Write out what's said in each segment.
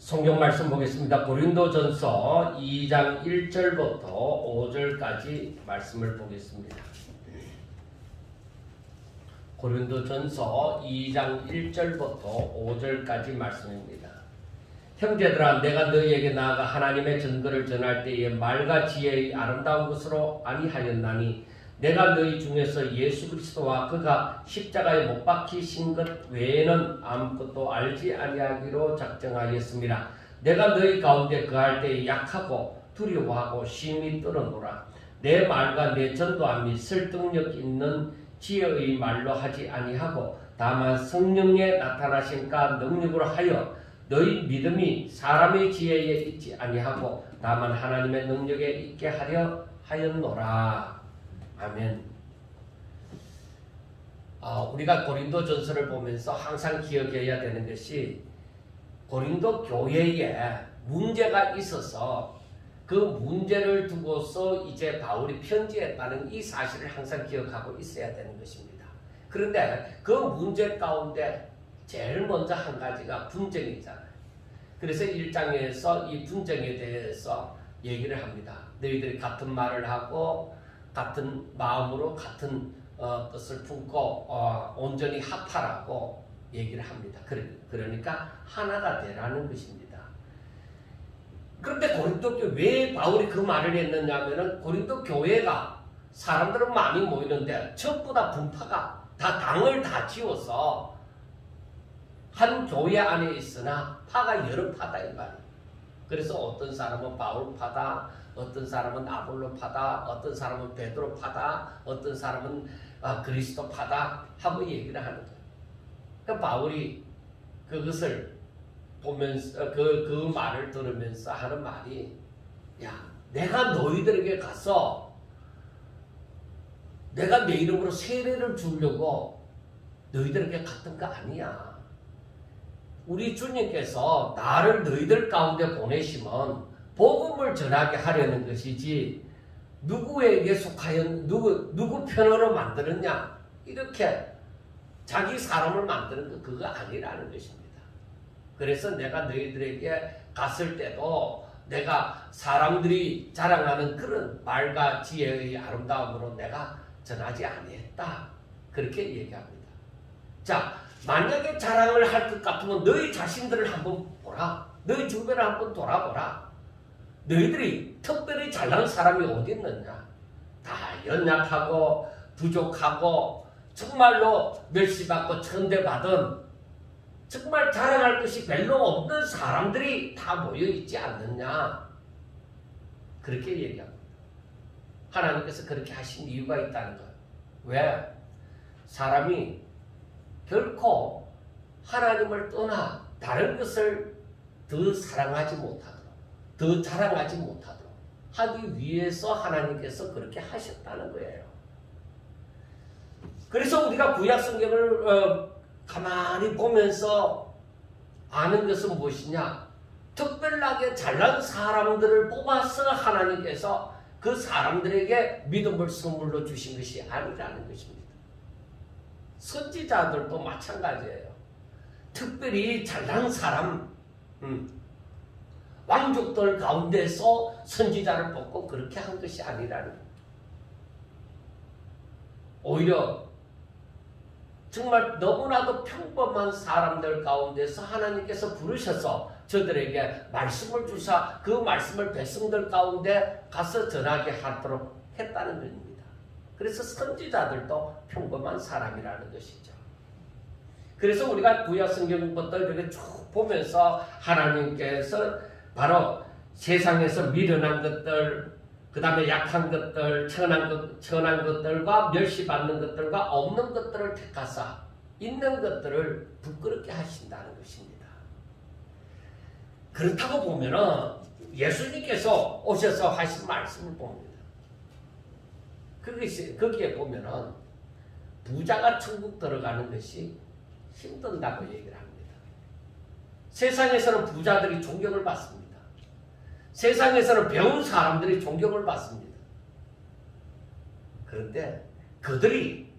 성경 말씀 보겠습니다. 고린도전서 2장 1절부터 5절까지 말씀을 보겠습니다. 고린도전서 2장 1절부터 5절까지 말씀입니다. 형제들아, 내가 너희에게 나아가 하나님의 증거를 전할 때에 말과 지혜의 아름다운 것으로 아니하였나니 내가 너희 중에서 예수 그리스도와 그가 십자가에 못 박히신 것 외에는 아무것도 알지 아니하기로 작정하였습니다. 내가 너희 가운데 거할 때에 약하고 두려워하고 심히 떨어노라. 내 말과 내 전도함 및 설득력 있는 지혜의 말로 하지 아니하고 다만 성령의 나타나심과 능력으로 하여 너희 믿음이 사람의 지혜에 있지 아니하고 다만 하나님의 능력에 있게 하려 하였노라. 아멘. 우리가 고린도전서를 보면서 항상 기억해야 되는 것이 고린도 교회에 문제가 있어서 그 문제를 두고서 이제 바울이 편지했다는 이 사실을 항상 기억하고 있어야 되는 것입니다. 그런데 그 문제 가운데 제일 먼저 한 가지가 분쟁이잖아요. 그래서 1장에서 이 분쟁에 대해서 얘기를 합니다. 너희들이 같은 말을 하고 같은 마음으로 같은 뜻을 품고 온전히 합하라고 얘기를 합니다. 그러니까 하나가 되라는 것입니다. 그런데 고린도 교회 왜 바울이 그 말을 했느냐 하면은 고린도 교회가 사람들은 많이 모이는데 전부 다 분파가 다 당을 다 지어서 한 교회 안에 있으나 파가 여러 파다 이 말이에요. 그래서 어떤 사람은 바울파다, 어떤 사람은 아볼로파다, 어떤 사람은 베드로파다, 어떤 사람은 그리스도파다 하고 얘기를 하는 거예요. 그러니까 바울이 그것을 보면서 그 말을 들으면서 하는 말이, 야, 내가 너희들에게 가서 내가 내 이름으로 세례를 주려고 너희들에게 갔던 거 아니야. 우리 주님께서 나를 너희들 가운데 보내시면 복음을 전하게 하려는 것이지 누구에게 속하여 누구 편으로 만들었냐 이렇게 자기 사람을 만드는 거 그거 아니라는 것입니다. 그래서 내가 너희들에게 갔을 때도 내가 사람들이 자랑하는 그런 말과 지혜의 아름다움으로 내가 전하지 아니했다. 그렇게 얘기합니다. 자, 만약에 자랑을 할 것 같으면 너희 자신들을 한번 보라. 너희 주변을 한번 돌아보라. 너희들이 특별히 잘난 사람이 어디 있느냐. 다 연약하고 부족하고 정말로 멸시받고 천대받은 정말 자랑할 것이 별로 없는 사람들이 다 모여있지 않느냐. 그렇게 얘기합니다. 하나님께서 그렇게 하신 이유가 있다는 거예요. 왜? 사람이 결코 하나님을 떠나 다른 것을 더 사랑하지 못하도록, 더 자랑하지 못하도록 하기 위해서 하나님께서 그렇게 하셨다는 거예요. 그래서 우리가 구약 성경을 가만히 보면서 아는 것은 무엇이냐? 특별하게 잘난 사람들을 뽑아서 하나님께서 그 사람들에게 믿음을 선물로 주신 것이 아니라는 것입니다. 선지자들도 마찬가지예요. 특별히 잘난 사람, 왕족들 가운데서 선지자를 뽑고 그렇게 한 것이 아니라는 거예요. 오히려 정말 너무나도 평범한 사람들 가운데서 하나님께서 부르셔서 저들에게 말씀을 주사 그 말씀을 백성들 가운데 가서 전하게 하도록 했다는 겁니다. 그래서 선지자들도 평범한 사람이라는 것이죠. 그래서 우리가 구약 성경부터 이렇게 쭉 보면서 하나님께서 바로 세상에서 미련한 것들, 그 다음에 약한 것들, 천한 것들과 멸시받는 것들과 없는 것들을 택하사 있는 것들을 부끄럽게 하신다는 것입니다. 그렇다고 보면은 예수님께서 오셔서 하신 말씀을 봅니다. 거기에 보면은 부자가 천국 들어가는 것이 힘든다고 얘기를 합니다. 세상에서는 부자들이 존경을 받습니다. 세상에서는 배운 사람들이 존경을 받습니다. 그런데 그들이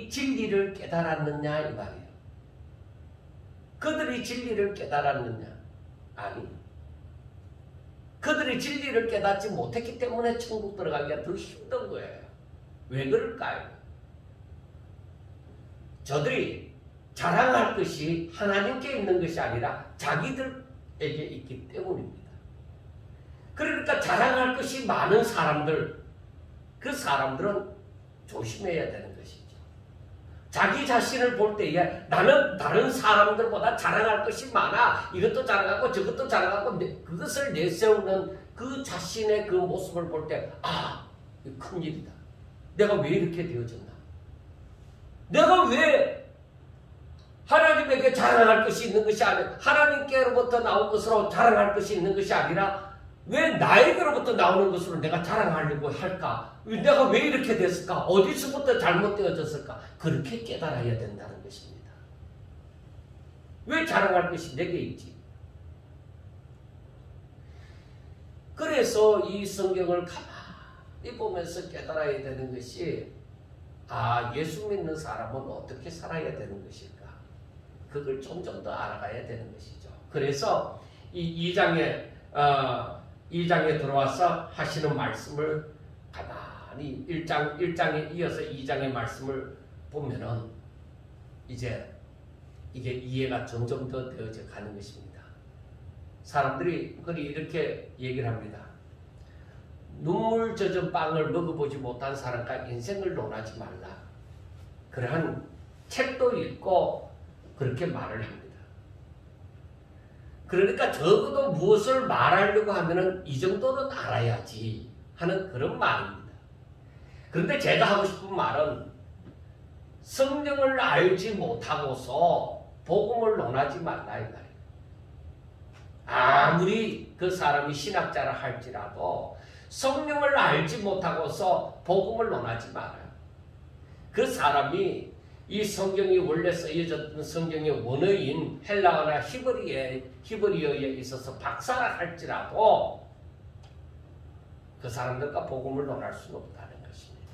진리를 깨달았느냐 이 말이에요. 그들이 진리를 깨달았느냐? 아니. 그들이 진리를 깨닫지 못했기 때문에 천국 들어가기가 더 힘든 거예요. 왜 그럴까요? 저들이 자랑할 것이 하나님께 있는 것이 아니라 자기들에게 있기 때문입니다. 그러니까 자랑할 것이 많은 사람들, 그 사람들은 조심해야 되는 것이죠. 자기 자신을 볼 때에 나는 다른 사람들보다 자랑할 것이 많아. 이것도 자랑하고 저것도 자랑하고 그것을 내세우는 그 자신의 그 모습을 볼 때 이거 큰일이다. 내가 왜 이렇게 되어졌나? 내가 왜 하나님에게 자랑할 것이 있는 것이 아니라 하나님께로부터 나온 것으로 자랑할 것이 있는 것이 아니라 왜 나에게로부터 나오는 것으로 내가 자랑하려고 할까? 내가 왜 이렇게 됐을까? 어디서부터 잘못되어졌을까? 그렇게 깨달아야 된다는 것입니다. 왜 자랑할 것이 내게 있지? 그래서 이 성경을 가만히 보면서 깨달아야 되는 것이 예수 믿는 사람은 어떻게 살아야 되는 것일까? 그걸 좀 더 알아가야 되는 것이죠. 그래서 이 2장에 들어와서 하시는 말씀을 가만히 1장에 이어서 2장의 말씀을 보면은 이제 이게 이해가 점점 더 되어져 가는 것입니다. 사람들이 이렇게 얘기를 합니다. 눈물 젖은 빵을 먹어보지 못한 사람과 인생을 논하지 말라. 그러한 책도 읽고 그렇게 말을 합니다. 그러니까 적어도 무엇을 말하려고 하면은 이 정도는 알아야지 하는 그런 말입니다. 그런데 제가 하고 싶은 말은 성령을 알지 못하고서 복음을 논하지 말라 이 말이에요. 아무리 그 사람이 신학자라 할지라도 성령을 알지 못하고서 복음을 논하지 말아요. 그 사람이 이 성경이 원래 쓰여졌던 성경의 원어인 헬라어나 히브리어에 있어서 박사라 할지라도 그 사람들과 복음을 논할 수는 없다는 것입니다.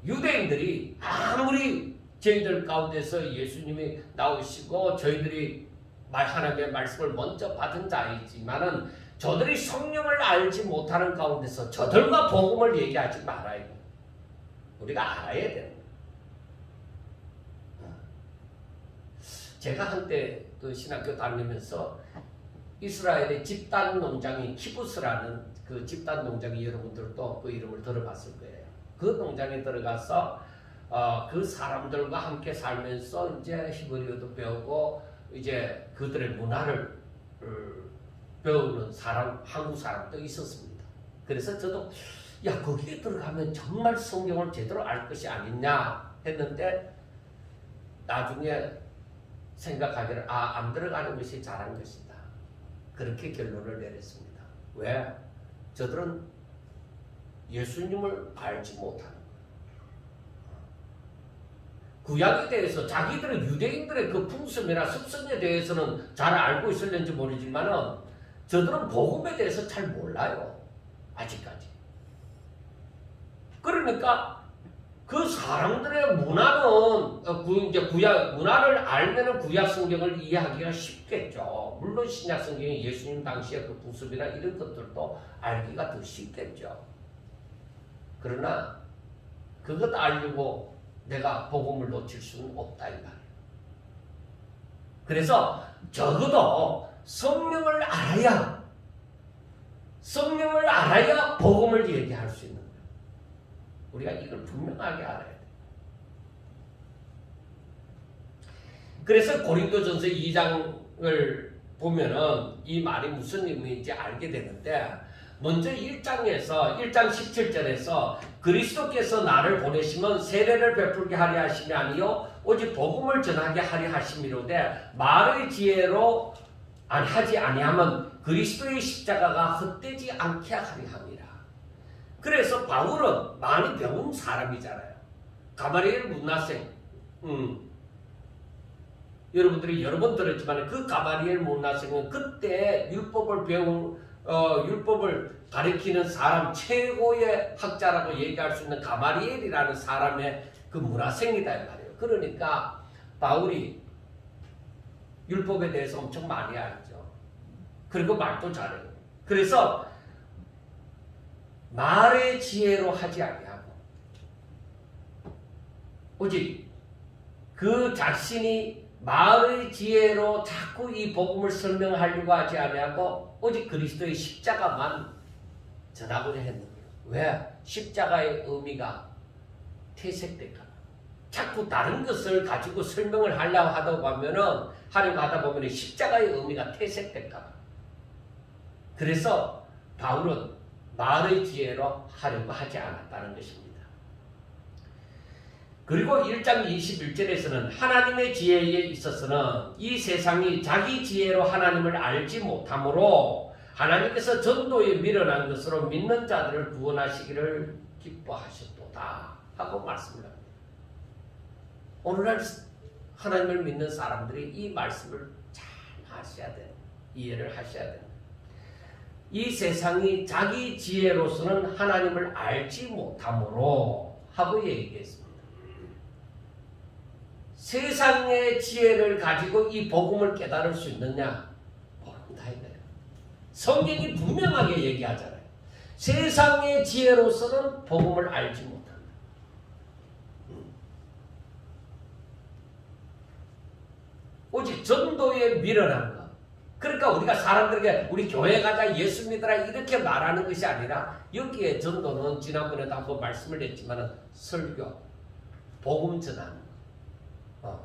유대인들이 아무리 저희들 가운데서 예수님이 나오시고 저희들이 하나님의 말씀을 먼저 받은 자이지만은 저들이 성령을 알지 못하는 가운데서 저들과 복음을 얘기하지 말아야 돼요. 우리가 알아야 돼요. 제가 한때 그 신학교 다니면서 이스라엘의 집단 농장이 키부스라는 그 집단 농장이 여러분들도 그 이름을 들어봤을 거예요. 그 농장에 들어가서 그 사람들과 함께 살면서 이제 히브리어도 배우고 이제 그들의 문화를 배우는 한국 사람도 있었습니다. 그래서 저도 거기에 들어가면 정말 성경을 제대로 알 것이 아니냐 했는데 나중에 생각하기를 안 들어가는 것이 잘한 것이다. 그렇게 결론을 내렸습니다. 왜? 저들은 예수님을 알지 못하는 거예요. 구약에 대해서 자기들은 유대인들의 그 풍습이나 습성에 대해서는 잘 알고 있을는지 모르지만은 저들은 복음에 대해서 잘 몰라요. 아직까지. 그러니까 그 사람들의 문화는 이제 구약 문화를 알면은 구약 성경을 이해하기가 쉽겠죠. 물론 신약 성경이 예수님 당시의 그 풍습이나 이런 것들도 알기가 더 쉽겠죠. 그러나 그것 알려고 내가 복음을 놓칠 수는 없다 이 말이에요. 그래서 적어도 성령을 알아야 복음을 얘기할 수 있는 거예요. 우리가 이걸 분명하게 알아야 돼요. 그래서 고린도전서 2장을 보면은 이 말이 무슨 의미인지 알게 되는데 먼저 1장 17절에서 그리스도께서 나를 보내시면 세례를 베풀게 하려 하심이 아니요 오직 복음을 전하게 하려 하심이로되 말의 지혜로 하지 아니하면 그리스도의 십자가가 헛되지 않게 하려 함이라. 그래서 바울은 많이 배운 사람이잖아요. 가마리엘 문화생. 여러분들이 여러 번 들었지만 그 가마리엘 문화생은 그때 율법을 가리키는 사람 최고의 학자라고 얘기할 수 있는 가마리엘이라는 사람의 그 문화생이다 이 말이에요. 그러니까 바울이 율법에 대해서 엄청 많이 알죠. 그리고 말도 잘해요. 그래서 말의 지혜로 하지 아니하고 오직 그 자신이 말의 지혜로 자꾸 이 복음을 설명하려고 하지 아니하고 오직 그리스도의 십자가만 전하고자 했는 거예요. 왜? 십자가의 의미가 퇴색될까 봐. 자꾸 다른 것을 가지고 설명을 하려고 하다 보면 십자가의 의미가 퇴색될까 봐. 그래서 바울은 말의 지혜로 하려고 하지 않았다는 것입니다. 그리고 1장 21절에서는 하나님의 지혜에 있어서는 이 세상이 자기 지혜로 하나님을 알지 못하므로 하나님께서 전도에 미련한 것으로 믿는 자들을 구원하시기를 기뻐하셨도다 하고 말씀을 합니다. 오늘날 하나님을 믿는 사람들이 이 말씀을 잘 하셔야 돼요. 이해를 하셔야 돼요. 이 세상이 자기 지혜로서는 하나님을 알지 못하므로 하고 얘기했습니다. 세상의 지혜를 가지고 이 복음을 깨달을 수 있느냐? 모른다 이거예요. 성경이 분명하게 얘기하잖아요. 세상의 지혜로서는 복음을 알지 못한다. 오직 전도에 미련한 것. 그러니까 우리가 사람들에게 우리 교회 가자 예수 믿으라 이렇게 말하는 것이 아니라 여기에 전도는 지난번에도 한번 말씀을 했지만 설교, 복음 전하는 것.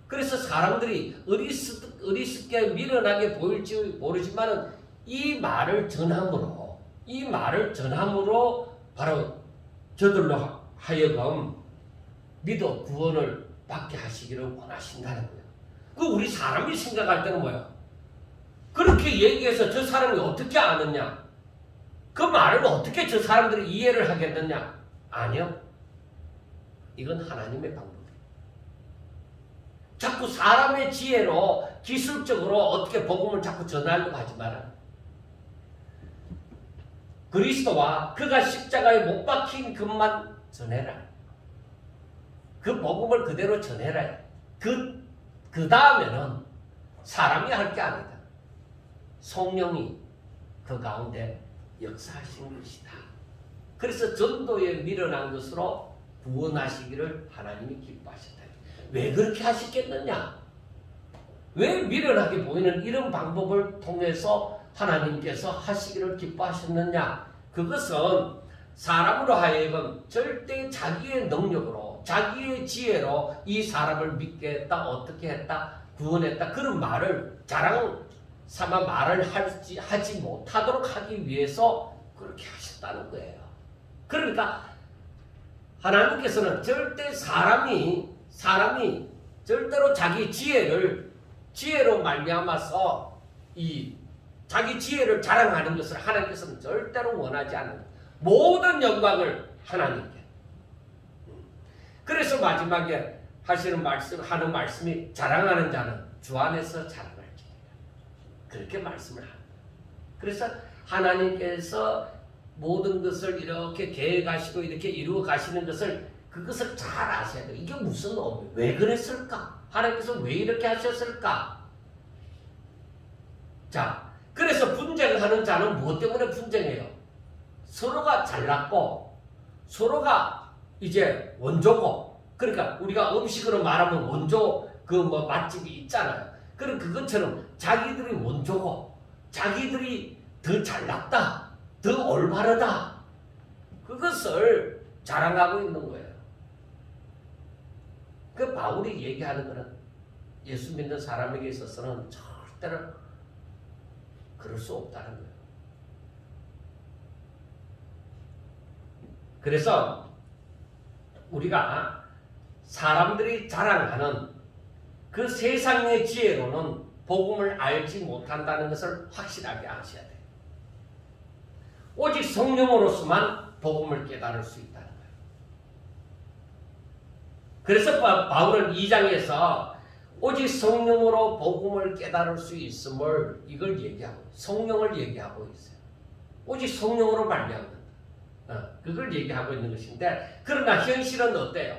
그래서 사람들이 어리석게 미련하게 보일지 모르지만 이 말을 전함으로 바로 저들로 하여금 믿어 구원을 받게 하시기를 원하신다는 거예요. 그 우리 사람이 생각할 때는 뭐야? 그렇게 얘기해서 저 사람이 어떻게 아느냐? 그 말을 어떻게 저 사람들이 이해를 하겠느냐? 아니요. 이건 하나님의 방법이에요. 자꾸 사람의 지혜로 기술적으로 어떻게 복음을 자꾸 전하려고 하지 마라. 그리스도와 그가 십자가에 못 박힌 것만 전해라. 그 복음을 그대로 전해라. 그 다음에는 사람이 할 게 아니다. 성령이 그 가운데 역사하신 것이다. 그래서 전도에 미련한 것으로 구원하시기를 하나님이 기뻐하셨다. 왜 그렇게 하시겠느냐? 왜 미련하게 보이는 이런 방법을 통해서 하나님께서 하시기를 기뻐하셨느냐? 그것은 사람으로 하여금 절대 자기의 능력으로 자기의 지혜로 이 사람을 믿게 했다, 어떻게 했다, 구원했다 그런 말을 자랑 삼아 말을 하지 못하도록 하기 위해서 그렇게 하셨다는 거예요. 그러니까 하나님께서는 절대 사람이 절대로 자기 지혜로 말미암아서 이 자기 지혜를 자랑하는 것을 하나님께서는 절대로 원하지 않는 모든 영광을 하나님께. 그래서 마지막에 하는 말씀이 자랑하는 자는 주 안에서 자랑할지니라. 그렇게 말씀을 합니다. 그래서 하나님께서 모든 것을 이렇게 계획하시고 이렇게 이루어 가시는 것을 그것을 잘 아셔야 돼요. 이게 무슨 의미? 왜 그랬을까? 하나님께서 왜 이렇게 하셨을까? 자, 그래서 분쟁하는 자는 무엇 때문에 분쟁해요? 서로가 잘났고 서로가 이제 원조고, 그러니까 우리가 음식으로 말하면 원조 맛집이 있잖아요. 그럼 그것처럼 자기들이 원조고 자기들이 더 잘났다, 더 올바르다, 그것을 자랑하고 있는 거예요. 그 바울이 얘기하는 것은 예수 믿는 사람에게 있어서는 절대로 그럴 수 없다는 거예요. 그래서 우리가 사람들이 자랑하는 그 세상의 지혜로는 복음을 알지 못한다는 것을 확실하게 아셔야 돼요. 오직 성령으로서만 복음을 깨달을 수 있다는 거예요. 그래서 바울은 2장에서 오직 성령으로 복음을 깨달을 수 있음을 이걸 얘기하고 성령을 얘기하고 있어요. 오직 성령으로 말미암는다. 그걸 얘기하고 있는 것인데, 그러나 현실은 어때요?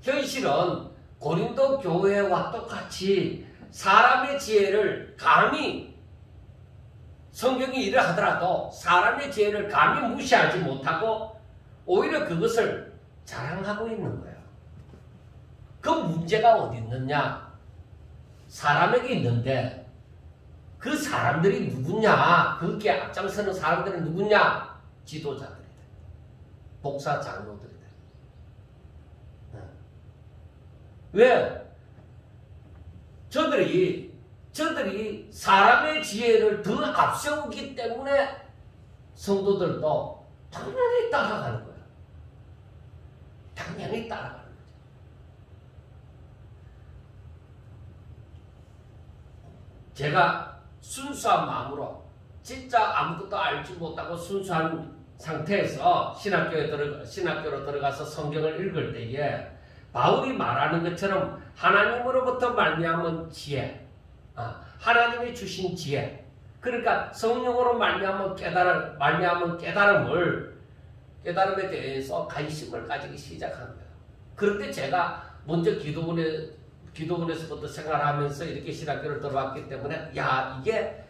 현실은 고린도 교회와 똑같이 사람의 지혜를 감히 성경이 이래 하더라도 사람의 지혜를 감히 무시하지 못하고 오히려 그것을 자랑하고 있는 거예요. 그 문제가 어디 있느냐? 사람에게 있는데 그 사람들이 누구냐? 그게 앞장서는 사람들은 누구냐? 지도자들이다. 목사 장로들이다. 왜? 저들이 사람의 지혜를 더 앞세우기 때문에 성도들도 당연히 따라가는 거야. 당연히 따라가는 거죠. 제가 순수한 마음으로 진짜 아무것도 알지 못하고 순수한 상태에서 신학교로 들어가서 성경을 읽을 때에 바울이 말하는 것처럼 하나님으로부터 말미암은 지혜, 하나님이 주신 지혜, 그러니까 성령으로 말미암은 깨달음에 대해서 관심을 가지기 시작한 거예요. 그런데 제가 먼저 기도원에서부터 생활하면서 이렇게 신학교를 들어왔기 때문에 이게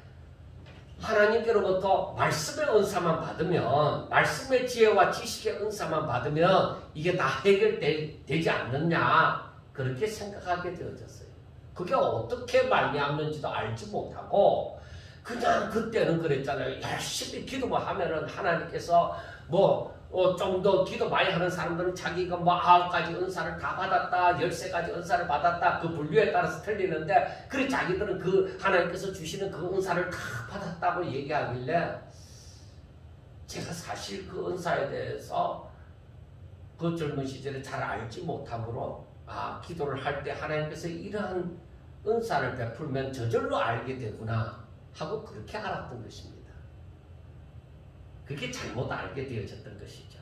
하나님께로부터 말씀의 은사만 받으면, 말씀의 지혜와 지식의 은사만 받으면 이게 다 해결되지 않느냐, 그렇게 생각하게 되어졌어요. 그게 어떻게 말미암는지도 알지 못하고 그냥 그때는 그랬잖아요. 열심히 기도만 하면은 하나님께서 좀 더 기도 많이 하는 사람들은 자기가 9가지 은사를 다 받았다, 13가지 은사를 받았다, 그 분류에 따라서 틀리는데, 그래 자기들은 그 하나님께서 주시는 그 은사를 다 받았다고 얘기하길래, 제가 사실 그 은사에 대해서 그 젊은 시절에 잘 알지 못함으로, 기도를 할 때 하나님께서 이러한 은사를 베풀면 저절로 알게 되구나 하고 그렇게 알았던 것입니다. 그게 잘못 알게 되어졌던 것이죠.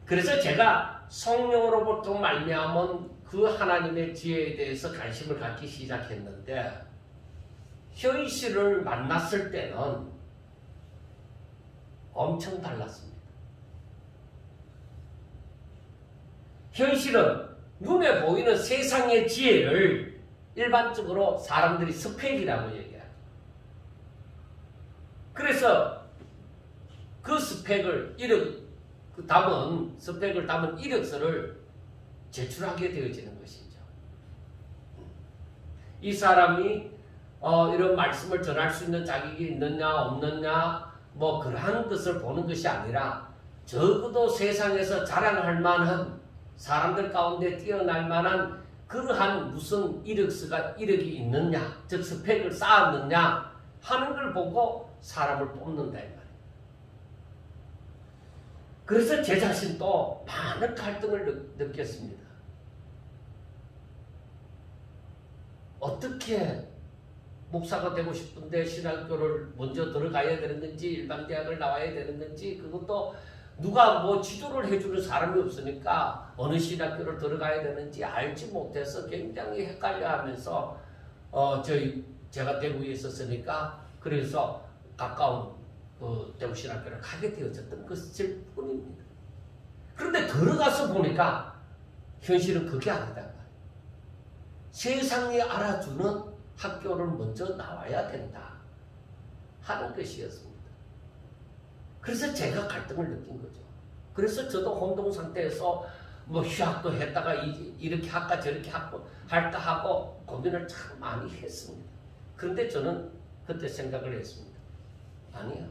그래서 제가 성령으로부터 말미암은 그 하나님의 지혜에 대해서 관심을 갖기 시작했는데, 현실을 만났을 때는 엄청 달랐습니다. 현실은 눈에 보이는 세상의 지혜를 일반적으로 사람들이 스펙이라고 얘기해요. 그래서 그 스펙을 담은 이력서를 제출하게 되어지는 것이죠. 이 사람이 이런 말씀을 전할 수 있는 자격이 있느냐 없느냐 그러한 것을 보는 것이 아니라, 적어도 세상에서 자랑할 만한, 사람들 가운데 뛰어날 만한 그러한 무슨 이력이 있느냐, 즉 스펙을 쌓았느냐 하는 걸 보고 사람을 뽑는다 이 말이에요. 그래서 제 자신도 많은 갈등을 느꼈습니다. 어떻게 목사가 되고 싶은데 신학교를 먼저 들어가야 되는 건지, 일반 대학을 나와야 되는 건지, 그것도 누가 지도를 해주는 사람이 없으니까 어느 신학교를 들어가야 되는지 알지 못해서 굉장히 헷갈려하면서 제가 대구에 있었으니까 그래서 가까운 대구 신학교를 가게 되어졌던 것일 뿐입니다. 그런데 들어가서 보니까 현실은 그게 아니다. 세상이 알아주는 학교를 먼저 나와야 된다 하는 것이었습니다. 그래서 제가 갈등을 느낀 거죠. 그래서 저도 혼동 상태에서 휴학도 했다가 이렇게 할까 저렇게 할까 하고 고민을 참 많이 했습니다. 그런데 저는 그때 생각을 했습니다. 아니야.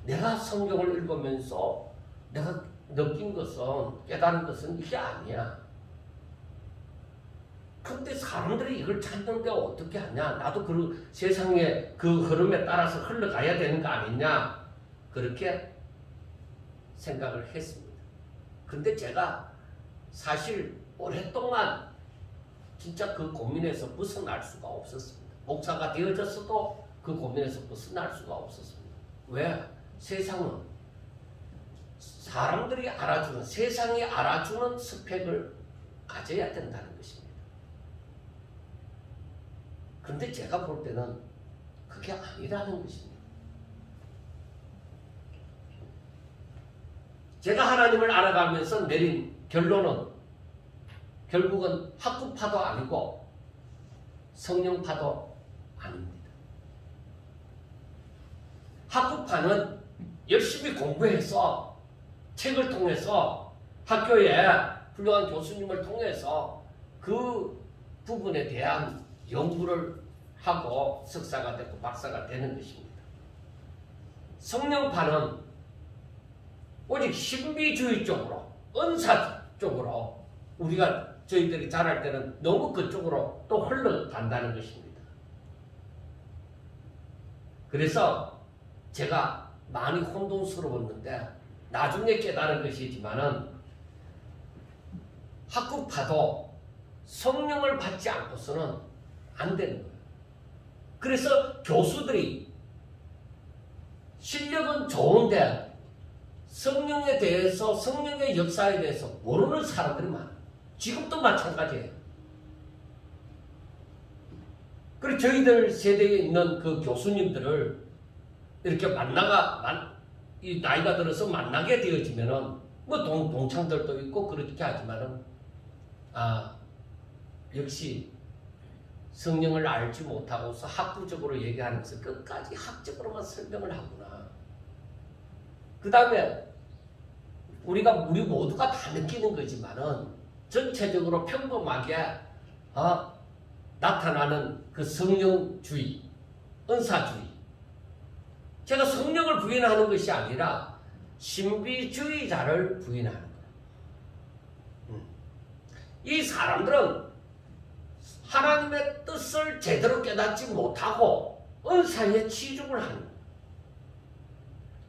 내가 성경을 읽으면서 내가 느낀 것은, 깨달은 것은 이게 아니야. 근데 사람들이 이걸 찾는데 어떻게 하냐? 나도 그 세상의 그 흐름에 따라서 흘러가야 되는 거 아니냐? 그렇게 생각을 했습니다. 근데 제가 사실 오랫동안 진짜 그 고민에서 벗어날 수가 없었습니다. 목사가 되어졌어도 그 고민에서 벗어날 수가 없었습니다. 왜? 세상은 사람들이 알아주는, 세상이 알아주는 스펙을 가져야 된다는 것입니다. 그런데 제가 볼 때는 그게 아니라는 것입니다. 제가 하나님을 알아가면서 내린 결론은 결국은 학구파도 아니고 성령파도 아닙니다. 학구파는 열심히 공부해서 책을 통해서 학교에 훌륭한 교수님을 통해서 그 부분에 대한 연구를 하고 석사가 되고 박사가 되는 것입니다. 성령파는 오직 신비주의 쪽으로, 은사 쪽으로 저희들이 잘할 때는 너무 그쪽으로 또 흘러간다는 것입니다. 그래서 제가 많이 혼돈스러웠는데 나중에 깨달은 것이지만은 학구파도 성령을 받지 않고서는 안 되는 거예요. 그래서 교수들이 실력은 좋은데 성령에 대해서, 성령의 역사에 대해서 모르는 사람들이 많아요. 지금도 마찬가지예요. 그리고 저희들 세대에 있는 그 교수님들을 이렇게 이 나이가 들어서 만나게 되어지면은, 뭐 동창들도 있고 그렇게 하지만은, 역시 성령을 알지 못하고서 학구적으로 얘기하는 것을 끝까지 학적으로만 설명을 하구나. 그 다음에 우리 모두가 다 느끼는 거지만은 전체적으로 평범하게 나타나는 그 성령주의, 은사주의. 제가 성령을 부인하는 것이 아니라 신비주의자를 부인하는 거예요. 이 사람들은 하나님의 뜻을 제대로 깨닫지 못하고 은사에 치중을 하는 거예요.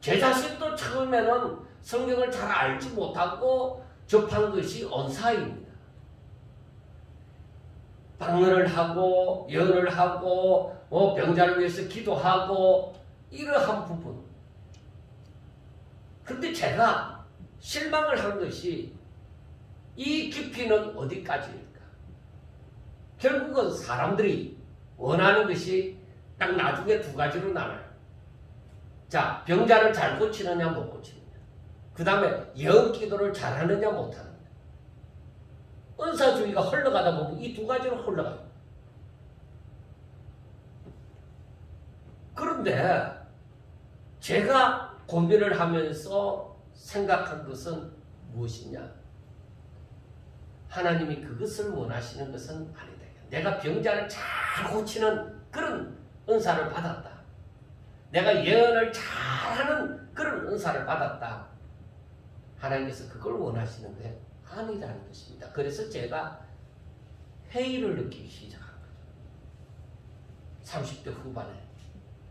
제 자신도 처음에는 성경을 잘 알지 못하고 접한 것이 언사입니다. 방언을 하고 예언을 하고 병자를 위해서 기도하고 이러한 부분. 그런데 제가 실망을 한 것이 이 깊이는 어디까지일까? 결국은 사람들이 원하는 것이 딱 나중에 두 가지로 나눠요. 자, 병자를 잘 고치느냐 못 고치느냐. 그 다음에 예언 기도를 잘하느냐 못하느냐. 은사주의가 흘러가다 보면 이 두 가지로 흘러가요. 그런데 제가 고민을 하면서 생각한 것은 무엇이냐? 하나님이 그것을 원하시는 것은 아니다. 내가 병자를 잘 고치는 그런 은사를 받았다. 내가 예언을 잘하는 그런 은사를 받았다. 하나님께서 그걸 원하시는 게 아니라는 것입니다. 그래서 제가 회의를 느끼기 시작한 거죠. 30대 후반에.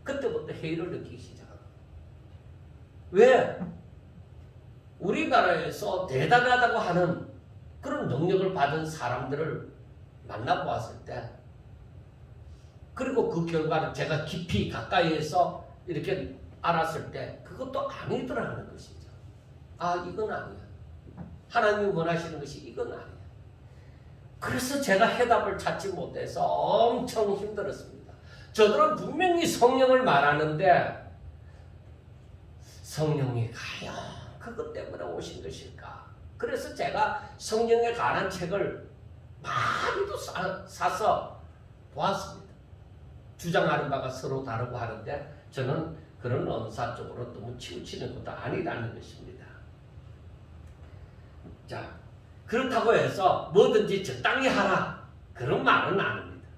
그때부터 회의를 느끼기 시작한 거예요. 왜? 우리나라에서 대단하다고 하는 그런 능력을 받은 사람들을 만나보았을 때, 그리고 그 결과를 제가 깊이 가까이에서 이렇게 알았을 때 그것도 아니더라는 것이죠. 이건 아니야. 하나님이 원하시는 것이 이건 아니야. 그래서 제가 해답을 찾지 못해서 엄청 힘들었습니다. 저들은 분명히 성령을 말하는데 성령이 과연 그것 때문에 오신 것일까? 그래서 제가 성령에 관한 책을 많이도 사서 보았습니다. 주장하는 바가 서로 다르고 하는데 저는 그런 은사 쪽으로 너무 치우치는 것도 아니라는 것입니다. 자, 그렇다고 해서 뭐든지 적당히 하라, 그런 말은 아닙니다.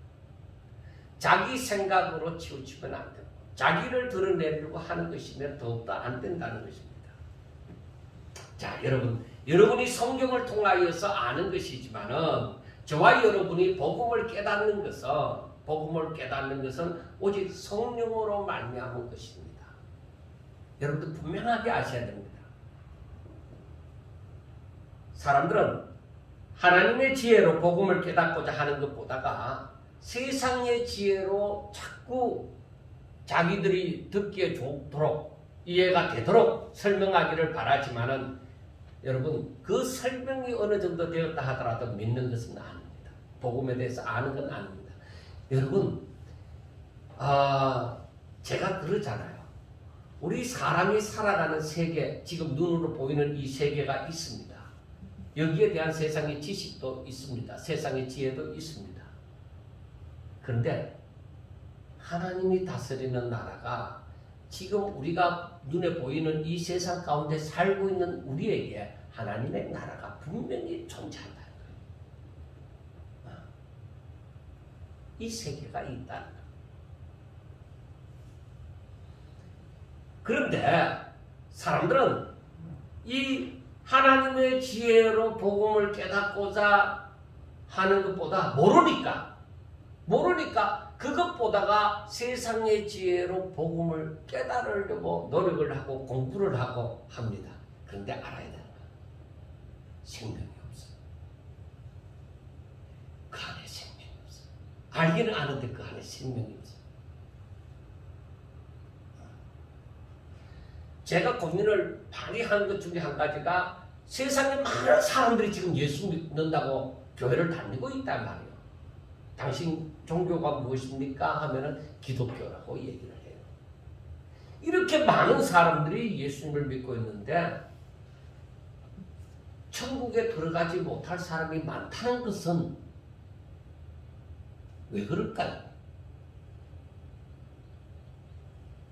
자기 생각으로 치우치면 안 되고 자기를 드러내려고 하는 것이면 더욱더 안 된다는 것입니다. 자, 여러분이 성경을 통하여서 아는 것이지만은 저와 여러분이 복음을 깨닫는 것은 오직 성령으로 말미암은 것입니다. 여러분들 분명하게 아셔야 됩니다. 사람들은 하나님의 지혜로 복음을 깨닫고자 하는 것보다가 세상의 지혜로 자꾸 자기들이 듣기에 좋도록 이해가 되도록 설명하기를 바라지만은 여러분, 그 설명이 어느 정도 되었다 하더라도 믿는 것은 아닙니다. 복음에 대해서 아는 건 아닙니다. 여러분, 제가 그러잖아요. 우리 사람이 살아가는 세계, 지금 눈으로 보이는 이 세계가 있습니다. 여기에 대한 세상의 지식도 있습니다. 세상의 지혜도 있습니다. 그런데 하나님이 다스리는 나라가 지금 우리가 눈에 보이는 이 세상 가운데 살고 있는 우리에게 하나님의 나라가 분명히 존재한다는 거예요. 이 세계가 있다는 거예요. 그런데 사람들은 이 하나님의 지혜로 복음을 깨닫고자 하는 것보다 모르니까 그것보다가 세상의 지혜로 복음을 깨달으려고 노력을 하고 공부를 하고 합니다. 그런데 알아야 되는 거 생명이 없어요. 그 안에 생명이 없어요. 알기는 아는데 그 안에 생명이 없어요. 제가 고민을 많이 하는 것 중에 한 가지가 세상에 많은 사람들이 지금 예수 믿는다고 교회를 다니고 있단 말이에요. 당신 종교가 무엇입니까? 하면은 기독교라고 얘기를 해요. 이렇게 많은 사람들이 예수님을 믿고 있는데 천국에 들어가지 못할 사람이 많다는 것은 왜 그럴까요?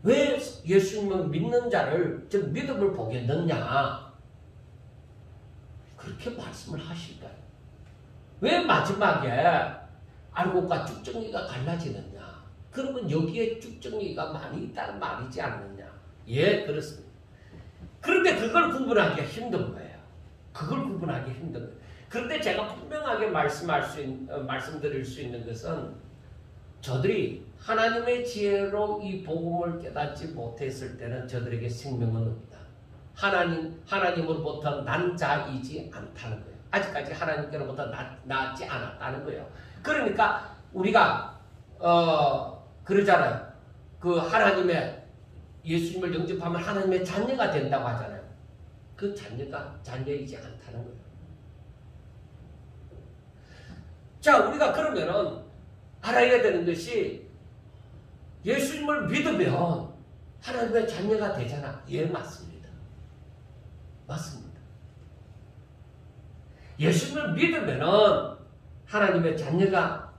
왜 예수님을 믿는 자를, 즉 믿음을 복에 넣냐? 그렇게 말씀을 하실까요? 왜 마지막에 알곡과 쭉정이가 갈라지느냐? 그러면 여기에 쭉정이가 많이 있다는 말이지 않느냐? 예, 그렇습니다. 그런데 그걸 구분하기가 힘든 거예요. 그런데 제가 분명하게 말씀드릴 수 있는 것은 저들이 하나님의 지혜로 이 복음을 깨닫지 못했을 때는 저들에게 생명은 없다. 하나님으로부터 난 자이지 않다는 거예요. 아직까지 하나님께로부터 낳지 않았다는 거예요. 그러니까 우리가 그러잖아요. 그 하나님의 예수님을 영접하면 하나님의 자녀가 된다고 하잖아요. 그 자녀가 자녀이지 않다는 거예요. 자, 우리가 그러면은 알아야 되는 것이 예수님을 믿으면 하나님의 자녀가 되잖아. 예, 맞습니다. 예수님을 믿으면 하나님의 자녀가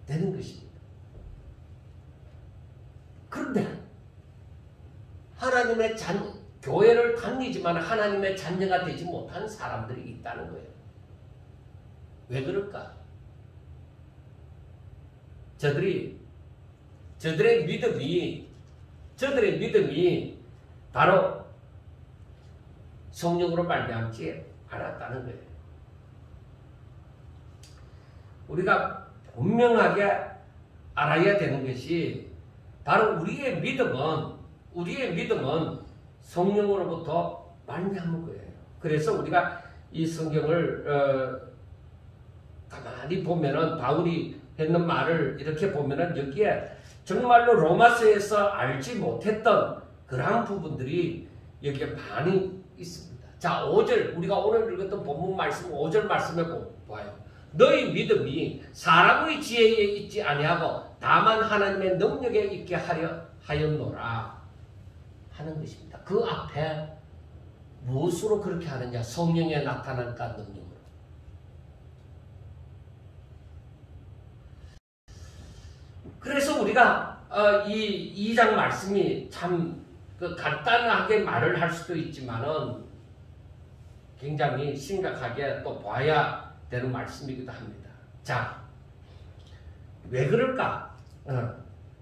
되는 것입니다. 그런데 하나님의 교회를 다니지만 하나님의 자녀가 되지 못한 사람들이 있다는 거예요. 왜 그럴까? 저들의 믿음이 바로 성령으로 말미암지 않았다는 거예요. 우리가 분명하게 알아야 되는 것이 바로 우리의 믿음은 성령으로부터 말미암은 거예요. 그래서 우리가 이 성경을 가만히 보면은 바울이 했는 말을 이렇게 보면은 여기에 정말로 로마서에서 알지 못했던 그러한 부분들이 여기에 많이 있습니다. 자, 5절 우리가 오늘 읽었던 본문 말씀 5절 말씀에 보아요. 너희 믿음이 사람의 지혜에 있지 아니하고 다만 하나님의 능력에 있게 하려 하였노라 하는 것입니다. 그 앞에 무엇으로 그렇게 하느냐? 성령에 나타난까 능력으로. 그래서 우리가 이 2장 말씀이 참 간단하게 말을 할 수도 있지만은 굉장히 심각하게 또 봐야 되는 말씀이기도 합니다. 자, 왜 그럴까?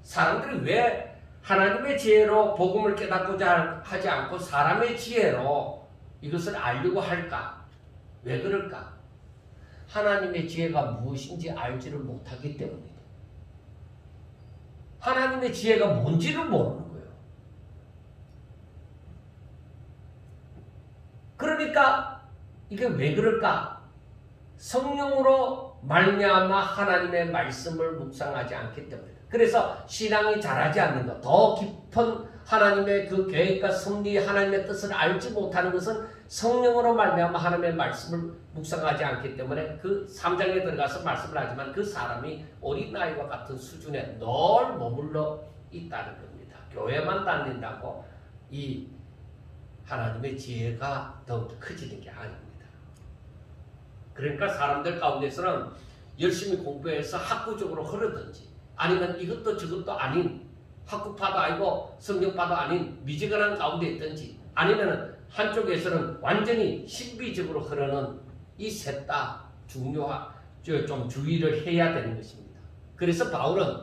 사람들이 왜 하나님의 지혜로 복음을 깨닫고자 하지 않고 사람의 지혜로 이것을 알려고 할까? 왜 그럴까? 하나님의 지혜가 무엇인지 알지를 못하기 때문이에요. 하나님의 지혜가 뭔지를 모르는 거예요. 그러니까 이게 왜 그럴까? 성령으로 말미암아 하나님의 말씀을 묵상하지 않기 때문에. 그래서 신앙이 자라지 않는 것, 더 깊은 하나님의 그 계획과 섭리, 하나님의 뜻을 알지 못하는 것은 성령으로 말미암아 하나님의 말씀을 묵상하지 않기 때문에 그 3장에 들어가서 말씀을 하지만 그 사람이 어린아이와 같은 수준에 늘 머물러 있다는 겁니다. 교회만 다닌다고 이 하나님의 지혜가 더욱 커지는 게 아닙니다. 그러니까 사람들 가운데서는 열심히 공부해서 학구적으로 흐르든지 아니면 이것도 저것도 아닌 학구파도 아니고 성경파도 아닌 미지근한 가운데 있든지 아니면 한쪽에서는 완전히 신비적으로 흐르는 이 셋 다 좀 주의를 해야 되는 것입니다. 그래서 바울은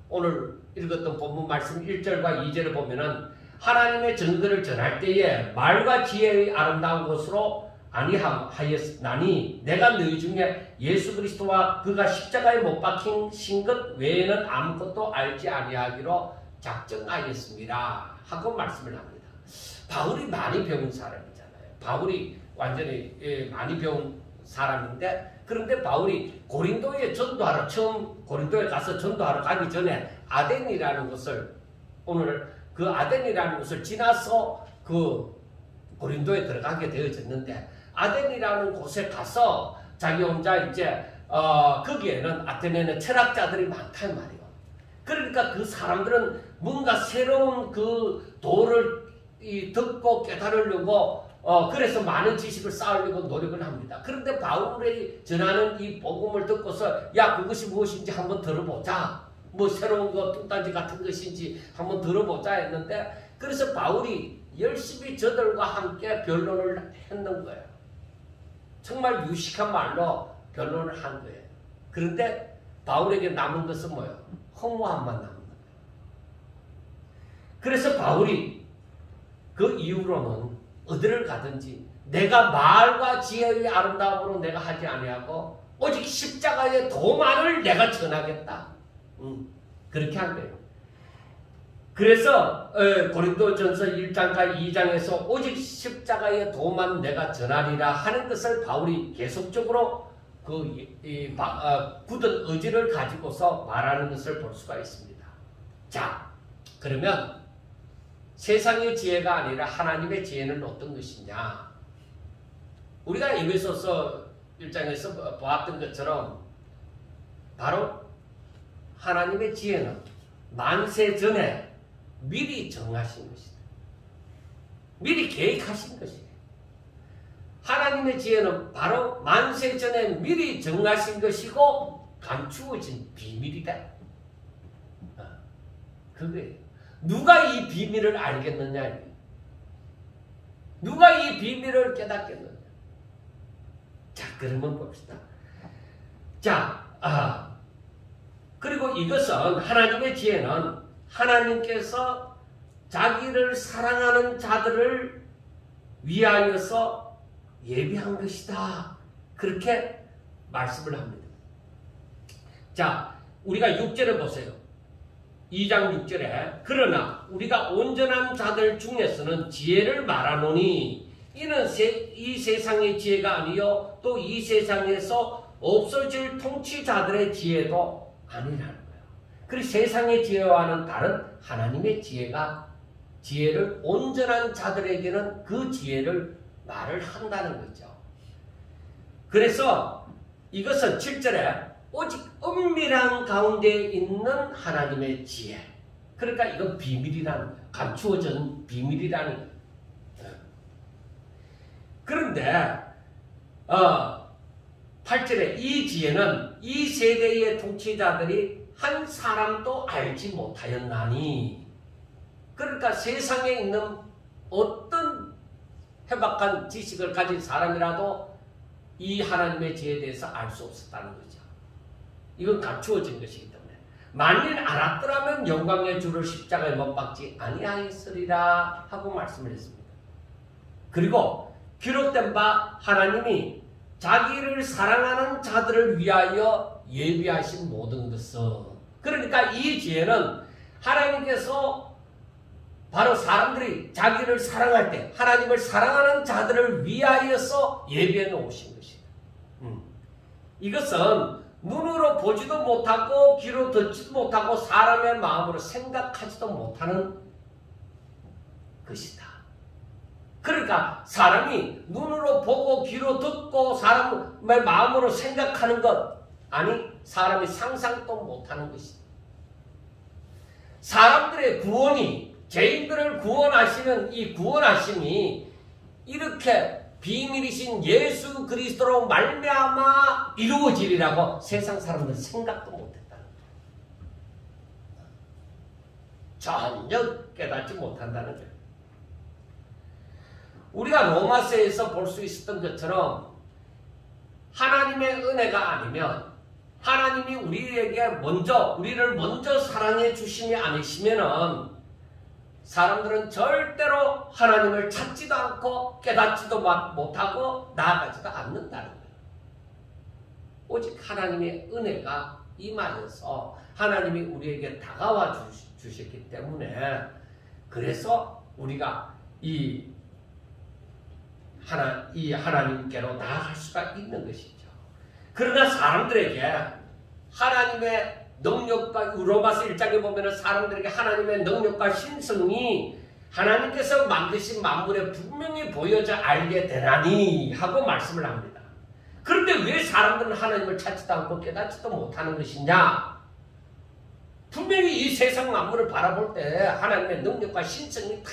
오늘 읽었던 본문 말씀 1절과 2절을 보면은 하나님의 증거를 전할 때에 말과 지혜의 아름다운 것으로 아니하였나니 내가 너희 중에 예수 그리스도와 그가 십자가에 못 박힌 것 외에는 아무것도 알지 아니하기로 작정하였습니다 하고 말씀을 합니다. 바울이 많이 배운 사람이잖아요. 바울이 완전히 많이 배운 사람인데 그런데 바울이 고린도에 전도하러 처음 고린도에 가서 전도하러 가기 전에 아덴이라는 곳을 오늘 그 아덴이라는 곳을 지나서 그 고린도에 들어가게 되어졌는데 아덴이라는 곳에 가서 자기 혼자 이제 거기에는 아테네는 철학자들이 많단 말이에요. 그러니까 그 사람들은 뭔가 새로운 그 도를 듣고 깨달으려고 그래서 많은 지식을 쌓으려고 노력을 합니다. 그런데 바울이 전하는 이 복음을 듣고서 야 그것이 무엇인지 한번 들어보자. 뭐 새로운 거 뚱딴지 같은 것인지 한번 들어보자 했는데 그래서 바울이 열심히 저들과 함께 변론을 했는 거예요. 정말 유식한 말로 변론을 한 거예요. 그런데 바울에게 남은 것은 뭐예요? 허무함만 남은 거예요. 그래서 바울이 그 이후로는 어디를 가든지 내가 말과 지혜의 아름다움으로 내가 하지 아니하고 오직 십자가의 도만을 내가 전하겠다. 그렇게 한 거예요. 그래서 고린도전서 1장과 2장에서 오직 십자가의 도만 내가 전하리라 하는 것을 바울이 계속적으로 굳은 의지를 가지고서 말하는 것을 볼 수가 있습니다. 자, 그러면 세상의 지혜가 아니라 하나님의 지혜는 어떤 것이냐? 우리가 에베소서 1장에서 보았던 것처럼 바로 하나님의 지혜는 만세 전에 미리 정하신 것이다. 미리 계획하신 것이에요. 하나님의 지혜는 바로 만세 전에 미리 정하신 것이고 감추어진 비밀이다. 그거예요. 누가 이 비밀을 알겠느냐? 누가 이 비밀을 깨닫겠느냐? 자, 그러면 봅시다. 자, 그리고 이것은 하나님의 지혜는 하나님께서 자기를 사랑하는 자들을 위하여서 예비한 것이다. 그렇게 말씀을 합니다. 자, 우리가 6절을 보세요. 2장 6절에 그러나 우리가 온전한 자들 중에서는 지혜를 말하노니 이는 이 세상의 지혜가 아니요 또 이 세상에서 없어질 통치자들의 지혜도 아니라는 거예요. 그리고 세상의 지혜와는 다른 하나님의 지혜를 온전한 자들에게는 그 지혜를 말을 한다는 거죠. 그래서 이것은 7절에 오직 은밀한 가운데 있는 하나님의 지혜. 그러니까 이건 비밀이라는 거예요. 감추어진 비밀이라는 거예요. 그런데 8절에 이 지혜는 이 세대의 통치자들이 한 사람도 알지 못하였나니 그러니까 세상에 있는 어떤 해박한 지식을 가진 사람이라도 이 하나님의 지혜에 대해서 알 수 없었다는 거죠. 이건 감추어진 것이기 때문에 만일 알았더라면 영광의 주를 십자가에 못 박지 아니하였으리라 하고 말씀을 했습니다. 그리고 기록된 바 하나님이 자기를 사랑하는 자들을 위하여 예비하신 모든 것은 그러니까 이 지혜는 하나님께서 바로 사람들이 자기를 사랑할 때 하나님을 사랑하는 자들을 위하여서 예비해 놓으신 것이다. 이것은 눈으로 보지도 못하고 귀로 듣지도 못하고 사람의 마음으로 생각하지도 못하는 것이다. 그러니까 사람이 눈으로 보고 귀로 듣고 사람의 마음으로 생각하는 것 아니 사람이 상상도 못하는 것이다. 사람들의 구원이 죄인들을 구원하시는 이 구원하심이 이렇게 비밀이신 예수 그리스도로 말미암아 이루어지리라고 세상 사람들은 생각도 못했다는 거예요. 전혀 깨닫지 못한다는 거예요. 우리가 로마서에서 볼 수 있었던 것처럼 하나님의 은혜가 아니면 하나님이 우리를 먼저 사랑해 주심이 아니시면은 사람들은 절대로 하나님을 찾지도 않고 깨닫지도 못하고 나아가지도 않는다는 거예요. 오직 하나님의 은혜가 임하여서 하나님이 우리에게 다가와 주셨기 때문에 그래서 우리가 이 하나님께로 나아갈 수가 있는 것이죠. 그러나 사람들에게 하나님의 능력과 로마서 1장에 보면 사람들에게 하나님의 능력과 신성이 하나님께서 만드신 만물에 분명히 보여져 알게 되나니 하고 말씀을 합니다. 그런데 왜 사람들은 하나님을 찾지도 않고 깨닫지도 못하는 것이냐? 분명히 이 세상 만물을 바라볼 때 하나님의 능력과 신성이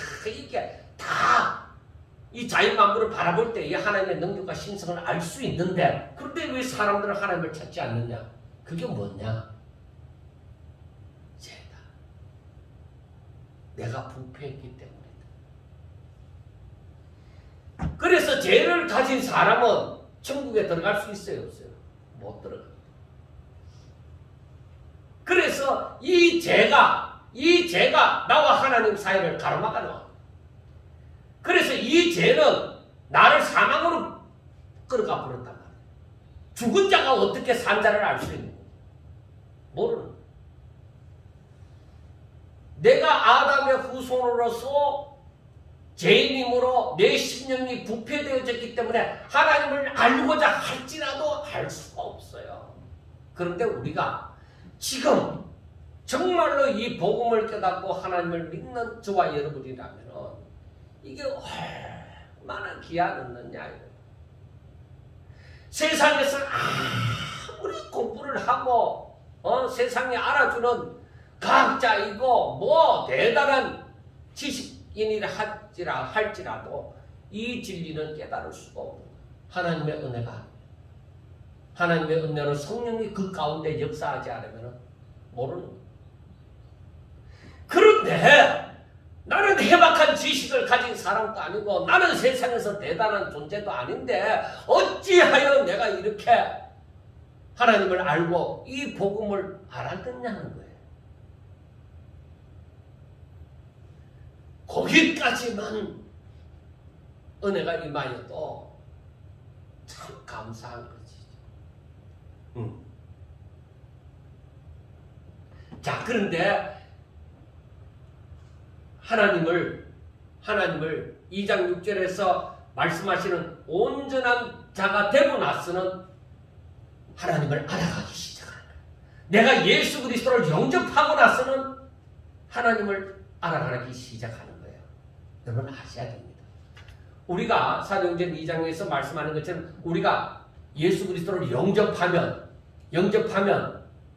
이 자연 만물을 바라볼 때 이 하나님의 능력과 신성을 알 수 있는데 그런데 왜 사람들은 하나님을 찾지 않느냐? 그게 뭐냐? 죄다. 내가 부패했기 때문이다. 그래서 죄를 가진 사람은 천국에 들어갈 수 있어요? 없어요? 못 들어갑니다. 그래서 이 죄가 나와 하나님 사이를 가로막아놓아. 그래서 이 죄는 나를 사망으로 끌어가 버렸단 말이에요. 죽은 자가 어떻게 산 자를 알 수 있는 거예요? 모르는 거예요. 내가 아담의 후손으로서 죄인임으로 내 심령이 부패되어졌기 때문에 하나님을 알고자 할지라도 알 수가 없어요. 그런데 우리가 지금 정말로 이 복음을 깨닫고 하나님을 믿는 저와 여러분이라면 이게 얼마나 기한없느냐. 세상에서 아무리 공부를 하고 세상에 알아주는 과학자이고 뭐 대단한 지식인이라 할지라도 이 진리는 깨달을 수가 없는 하나님의 은혜가 하나님의 은혜로 성령이 그 가운데 역사하지 않으면 모르는 거예요. 그런데 나는 해박한 지식을 가진 사람도 아니고 나는 세상에서 대단한 존재도 아닌데 어찌하여 내가 이렇게 하나님을 알고 이 복음을 알았느냐는 거예요. 거기까지만 은혜가 임하여도 참 감사한 거지. 자, 그런데 하나님을 2장 6절에서 말씀하시는 온전한 자가 되고 나서는 하나님을 알아가기 시작하는 거예요. 내가 예수 그리스도를 영접하고 나서는 하나님을 알아가기 시작하는 거예요. 여러분 아셔야 됩니다. 우리가 사도행전 2장에서 말씀하는 것처럼 우리가 예수 그리스도를 영접하면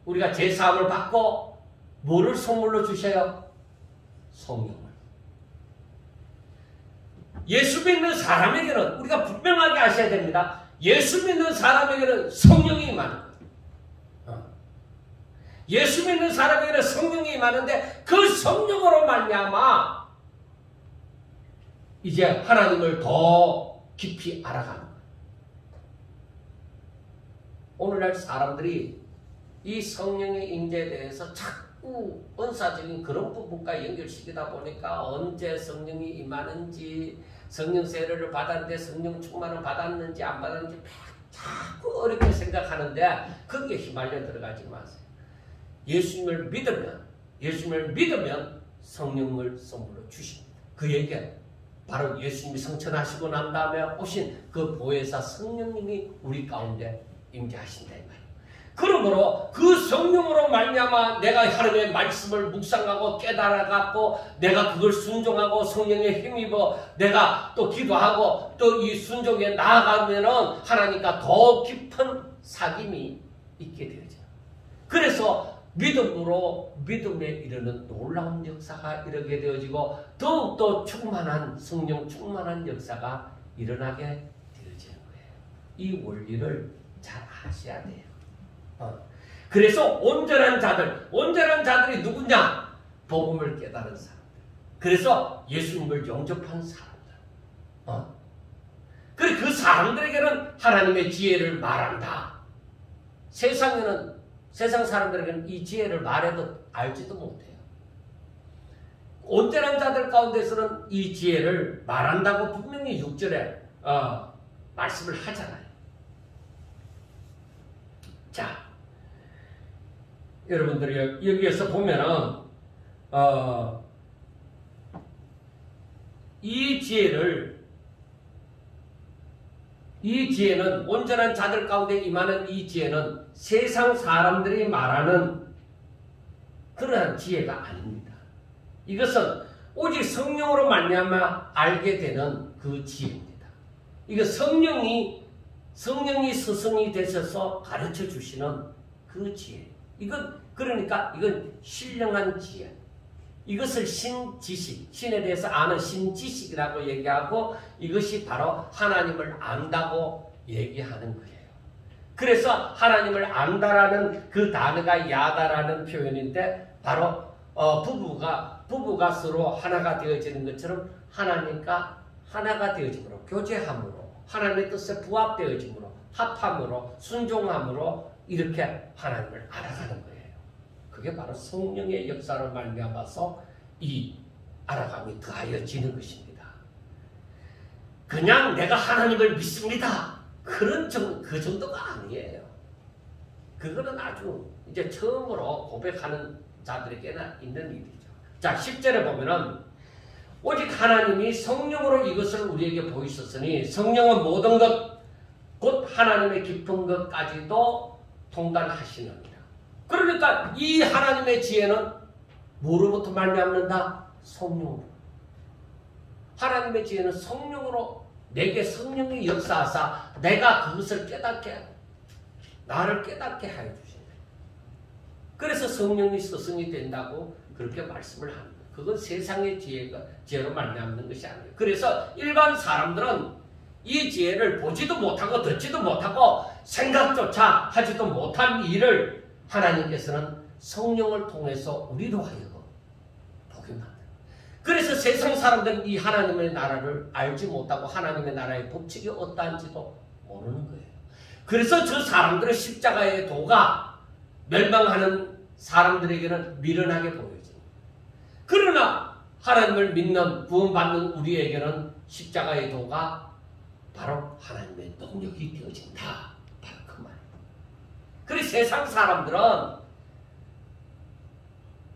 우리가 제사함을 받고 뭐를 선물로 주셔요? 성령을. 예수 믿는 사람에게는 우리가 분명하게 아셔야 됩니다. 예수 믿는 사람에게는 성령이 임하는 거예요. 예수 믿는 사람에게는 성령이 임하는데 그 성령으로 말미암아 이제 하나님을 더 깊이 알아가는 거예요. 오늘날 사람들이 이 성령의 임재에 대해서 자꾸 은사적인 그런 부분과 연결시키다 보니까 언제 성령이 임하는지 성령 세례를 받았는데 성령 충만을 받았는지 안 받았는지 자꾸 어렵게 생각하는데 거기에 휘말려 들어가지 마세요. 예수님을 믿으면 성령을 선물로 주십니다. 그에게 바로 예수님이 성천하시고 난 다음에 오신 그 보혜사 성령님이 우리 가운데 임재하신다 이 말이에요. 그러므로 그 성령으로 말미암아 내가 하나님의 말씀을 묵상하고 깨달아갖고 내가 그걸 순종하고 성령에 힘입어 내가 또 기도하고 또 이 순종에 나아가면은 하나님과 더 깊은 사귐이 있게 되어져요. 그래서 믿음에 이르는 놀라운 역사가 이르게 되어지고 더욱더 충만한 성령 충만한 역사가 일어나게 이 원리를 잘 아셔야 돼요. 그래서 온전한 자들이 누구냐? 복음을 깨달은 사람들. 그래서 예수님을 영접한 사람들. 그래 그 사람들에게는 하나님의 지혜를 말한다. 세상 사람들에게는 이 지혜를 말해도 알지도 못해요. 온전한 자들 가운데서는 이 지혜를 말한다고 분명히 6절에 말씀을 하잖아요. 자, 여러분들이 여기에서 보면은 이 지혜는 온전한 자들 가운데 임하는 이 지혜는 세상 사람들이 말하는 그러한 지혜가 아닙니다. 이것은 오직 성령으로 말미암아 알게 되는 그 지혜입니다. 이거 성령이 스승이 되셔서 가르쳐 주시는 그 지혜. 그러니까 이건 신령한 지혜. 이것을 신지식, 신에 대해서 아는 신지식이라고 얘기하고 이것이 바로 하나님을 안다고 얘기하는 거예요. 그래서 하나님을 안다라는 그 단어가 야다라는 표현인데 바로 부부가 서로 하나가 되어지는 것처럼 하나님과 하나가 되어짐으로, 교제함으로, 하나님의 뜻에 부합되어짐으로, 합함으로, 순종함으로 이렇게 하나님을 알아가는 거예요. 그게 바로 성령의 역사를 말미암아서 이 알아감이 더하여지는 것입니다. 그냥 내가 하나님을 믿습니다. 그 정도가 아니에요. 그거는 아주 이제 처음으로 고백하는 자들에게나 있는 일이죠. 자, 10절에 보면은 오직 하나님이 성령으로 이것을 우리에게 보이셨으니 성령은 모든 것 곧 하나님의 깊은 것까지도 통달하시느니라. 그러니까 이 하나님의 지혜는 뭐로부터 말미암는다? 성령으로. 하나님의 지혜는 성령으로 내게 성령이 역사하사 내가 그것을 나를 깨닫게 하여 주신다. 그래서 성령이 스승이 된다고 그렇게 말씀을 합니다. 그건 세상의 지혜로 말미암는 것이 아니에요. 그래서 일반 사람들은 이 지혜를 보지도 못하고 듣지도 못하고 생각조차 하지도 못한 일을 하나님께서는 성령을 통해서 우리로 하여금 보게 만들어요. 그래서 세상 사람들은 이 하나님의 나라를 알지 못하고 하나님의 나라의 법칙이 어떠한지도 모르는 거예요. 그래서 저 사람들의 십자가의 도가 멸망하는 사람들에게는 미련하게 보여집니다. 그러나 하나님을 믿는 구원받는 우리에게는 십자가의 도가 바로 하나님의 능력이 되어진다. 바로 그 말이에요. 그래서 세상 사람들은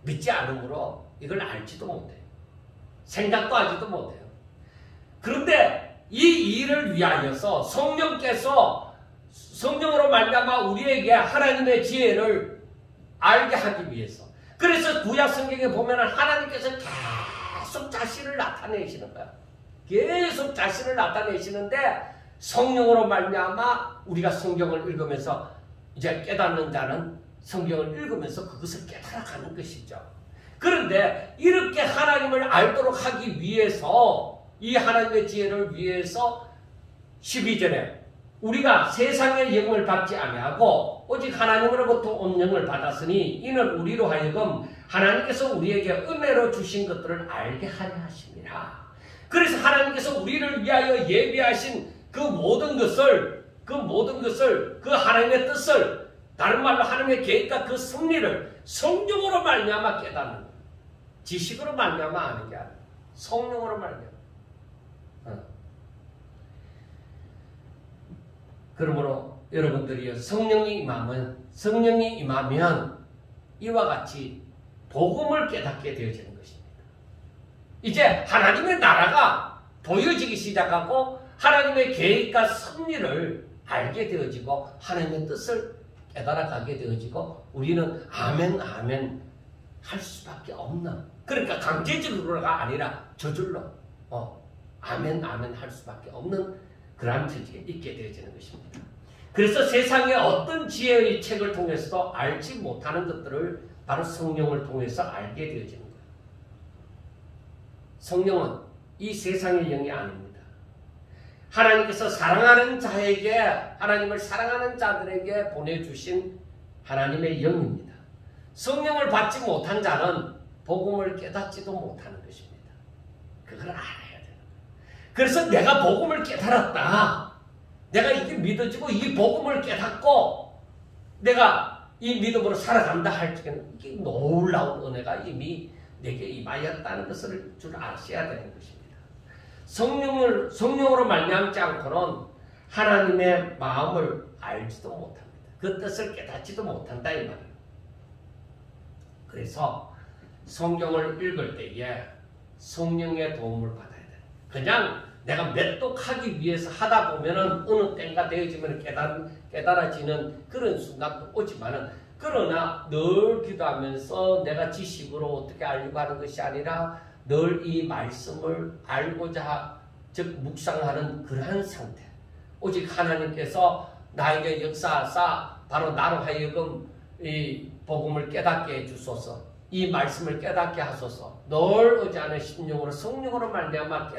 믿지 않으므로 이걸 알지도 못해요. 생각도 하지도 못해요. 그런데 이 일을 위하여서 성령께서 성령으로 말미암아 우리에게 하나님의 지혜를 알게 하기 위해서. 그래서 구약 성경에 보면은 하나님께서 계속 자신을 나타내시는 거야. 계속 자신을 나타내시는데 성령으로 말미암아 우리가 성경을 읽으면서 이제 깨닫는 자는 성경을 읽으면서 그것을 깨달아가는 것이죠. 그런데 이렇게 하나님을 알도록 하기 위해서 이 하나님의 지혜를 위해서 12절에 우리가 세상의 영을 받지 아니하고 오직 하나님으로부터 온 영을 받았으니 이는 우리로 하여금 하나님께서 우리에게 은혜로 주신 것들을 알게 하려 하심이라. 그래서 하나님께서 우리를 위하여 예비하신 그 모든 것을 그 하나님의 뜻을 다른 말로 하나님의 계획과 그 승리를 성령으로 말미암아 깨닫는 거예요. 지식으로 말미암아 아는 게 아니에요. 성령으로 말미암아. 그러므로 여러분들이 성령이 임하면 이와 같이 복음을 깨닫게 되어지는 것입니다. 이제 하나님의 나라가 보여지기 시작하고 하나님의 계획과 섭리를 알게 되어지고 하나님의 뜻을 깨달아가게 되어지고 우리는 아멘 아멘 할 수밖에 없는, 그러니까 강제적으로가 아니라 저절로 아멘 아멘 할 수밖에 없는 그러한 처지에 있게 되어지는 것입니다. 그래서 세상의 어떤 지혜의 책을 통해서도 알지 못하는 것들을 바로 성령을 통해서 알게 되어지는 거예요. 성령은 이 세상의 영이 아닙니다. 하나님께서 사랑하는 자에게, 하나님을 사랑하는 자들에게 보내주신 하나님의 영입니다. 성령을 받지 못한 자는 복음을 깨닫지도 못하는 것입니다. 그걸 알아야 돼요. 그래서 내가 복음을 깨달았다. 내가 이게 믿어지고 이 복음을 깨닫고 내가 이 믿음으로 살아간다 할 적에는 이게 놀라운 은혜가 이미 내게 임하였다는 것을 줄 아셔야 되는 것입니다. 성령으로 말미암지 않고는 하나님의 마음을 알지도 못합니다. 그 뜻을 깨닫지도 못한다 이 말이에요. 그래서 성경을 읽을 때에 성령의 도움을 받아야 돼요. 그냥 내가 맷독하기 위해서 하다 보면은 어느 때가 되어지면 깨달아지는 그런 순간도 오지만은, 그러나 늘 기도하면서 내가 지식으로 어떻게 알려고 하는 것이 아니라 늘 이 말씀을 알고자, 즉 묵상하는 그러한 상태. 오직 하나님께서 나에게 역사하사 바로 나로 하여금 이 복음을 깨닫게 해주소서, 이 말씀을 깨닫게 하소서, 늘 의지하는 심령으로 성령으로 말미암아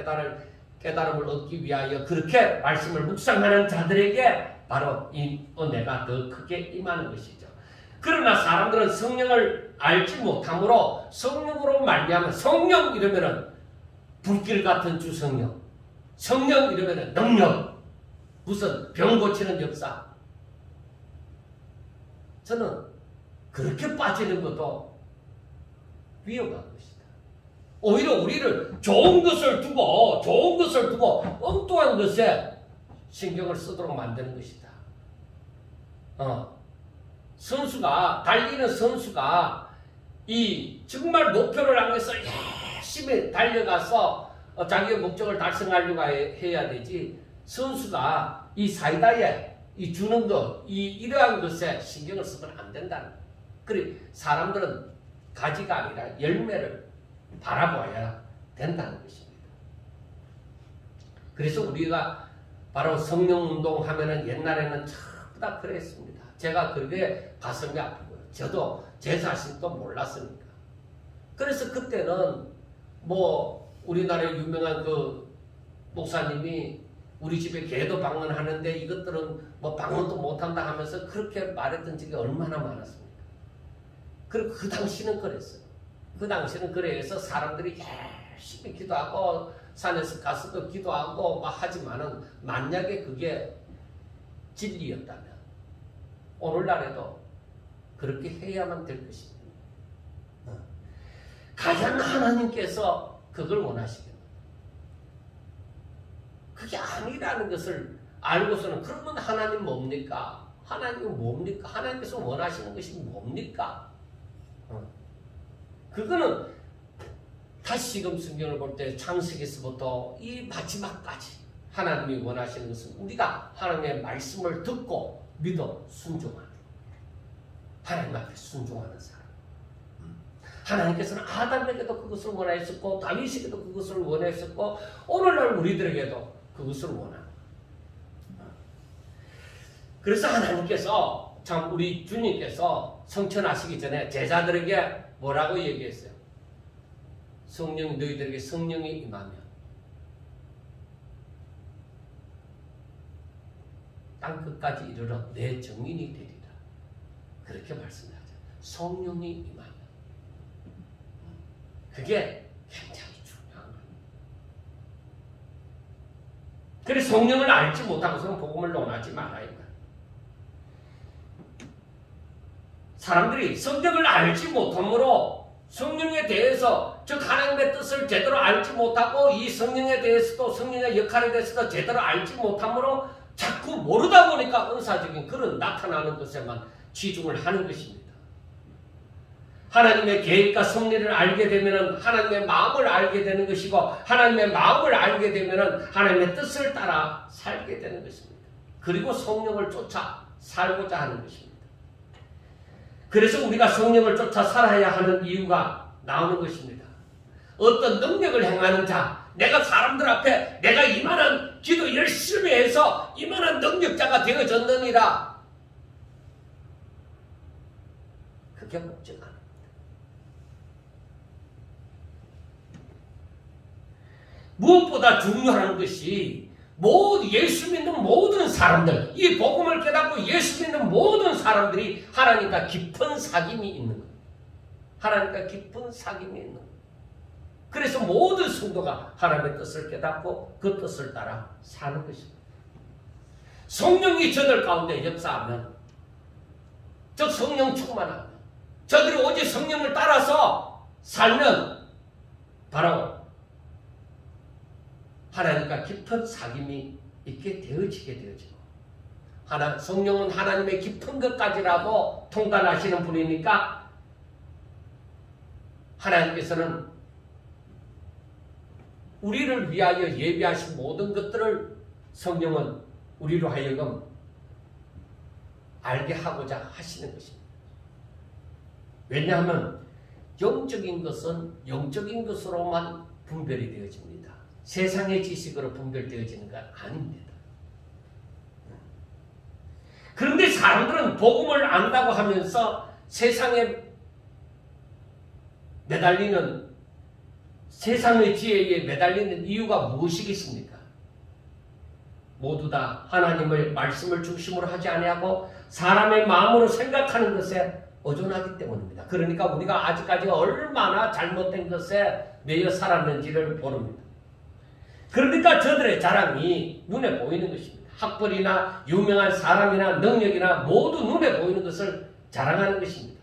깨달음을 얻기 위하여 그렇게 말씀을 묵상하는 자들에게 바로 이 은혜가 더 크게 임하는 것이죠. 그러나 사람들은 성령을 알지 못함으로 성령으로 말미암아, 성령 이러면은 불길 같은 주 성령, 성령 이러면은 능력, 무슨 병 고치는 역사. 저는 그렇게 빠지는 것도 위험한 것이다. 오히려 우리를 좋은 것을 두고 엉뚱한 것에 신경을 쓰도록 만드는 것이다. 선수가, 달리는 선수가 이 정말 목표를 향해서 열심히 달려가서 자기의 목적을 달성하려고 해야 되지, 선수가 이 사이다에 이 주는 것, 이러한 것에 신경을 쓰면 안 된다는 거예요. 그래, 사람들은 가지가 아니라 열매를 바라봐야 된다는 것입니다. 그래서 우리가 바로 성령운동 하면은 옛날에는 전부 다 그랬습니다. 제가 그게 가슴이 아프고요. 저도 제 자신도 몰랐으니까. 그래서 그때는 뭐 우리나라의 유명한 그 목사님이 우리 집에 개도 방문하는데 이것들은 뭐 방문도 못한다 하면서 그렇게 말했던 적이 얼마나 많았습니까? 그리고 그 당시는 그랬어요. 그 당시는 그래서 사람들이 열심히 기도하고 산에서 가서도 기도하고 막 하지만은 만약에 그게 진리였다면 오늘날에도 그렇게 해야만 될 것입니다. 가장 하나님께서 그걸 원하시겠다. 그게 아니라는 것을 알고서는 그러면 하나님 뭡니까? 하나님은 뭡니까? 하나님께서 원하시는 것이 뭡니까? 그거는 다시금 성경을 볼 때 창세기서부터 이 마지막까지 하나님이 원하시는 것은 우리가 하나님의 말씀을 듣고 믿어 순종하는, 하나님 앞에 순종하는 사람. 하나님께서는 아담에게도 그것을 원하셨고 다윗에게도 그것을 원하셨고 오늘날 우리들에게도 그것을 원합니다. 그래서 하나님께서 참 우리 주님께서 성천하시기 전에 제자들에게 뭐라고 얘기했어요? 성령, 너희들에게 성령이 임하면 땅끝까지 이르러 내 증인이 되리라. 그렇게 말씀하죠. 성령이 임하면. 그게 굉장히 중요한 거예요. 그래서 성령을 알지 못하고서는 복음을 논하지 말아야 해요. 사람들이 성경을 알지 못함으로 성령에 대해서, 즉 하나님의 뜻을 제대로 알지 못하고 이 성령에 대해서도, 성령의 역할에 대해서도 제대로 알지 못함으로 자꾸 모르다 보니까 은사적인 그런 나타나는 것에만 치중을 하는 것입니다. 하나님의 계획과 섭리를 알게 되면 하나님의 마음을 알게 되는 것이고, 하나님의 마음을 알게 되면 하나님의 뜻을 따라 살게 되는 것입니다. 그리고 성령을 쫓아 살고자 하는 것입니다. 그래서 우리가 성령을 쫓아 살아야 하는 이유가 나오는 것입니다. 어떤 능력을 행하는 자, 내가 사람들 앞에 내가 이만한 기도 열심히 해서 이만한 능력자가 되어졌느니라. 그게 목적 아닙니다. 무엇보다 중요한 것이 예수 믿는 모든 사람들, 이 복음을 깨닫고 예수 믿는 모든 사람들이 하나님과 깊은 사귐이 있는 거예요. 하나님과 깊은 사귐이 있는 거예요. 그래서 모든 성도가 하나님의 뜻을 깨닫고 그 뜻을 따라 사는 것입니다. 성령이 저들 가운데 역사하면, 즉 성령 충만하면, 저들이 오직 성령을 따라서 살면 바로 하나님과 깊은 사귐이 있게 되어지게 되어지고, 성령은 하나님의 깊은 것까지라도 통달하시는 분이니까 하나님께서는 우리를 위하여 예비하신 모든 것들을 성령은 우리로 하여금 알게 하고자 하시는 것입니다. 왜냐하면 영적인 것은 영적인 것으로만 분별이 되어집니다. 세상의 지식으로 분별되어지는 건 아닙니다. 그런데 사람들은 복음을 안다고 하면서 세상에 매달리는, 세상의 지혜에 매달리는 이유가 무엇이겠습니까? 모두 다 하나님의 말씀을 중심으로 하지 아니하고 사람의 마음으로 생각하는 것에 의존하기 때문입니다. 그러니까 우리가 아직까지 얼마나 잘못된 것에 매여 살았는지를 모릅니다. 그러니까 저들의 자랑이 눈에 보이는 것입니다. 학벌이나 유명한 사람이나 능력이나 모두 눈에 보이는 것을 자랑하는 것입니다.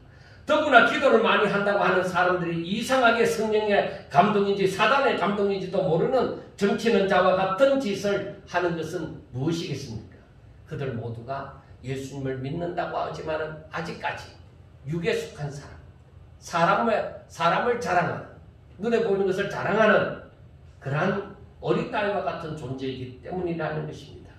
더구나 기도를 많이 한다고 하는 사람들이 이상하게 성령의 감동인지 사단의 감동인지도 모르는 점치는 자와 같은 짓을 하는 것은 무엇이겠습니까? 그들 모두가 예수님을 믿는다고 하지만 아직까지 육에 속한 사람을 자랑하는, 눈에 보이는 것을 자랑하는 그러한 어린아이와 같은 존재이기 때문이라는 것입니다.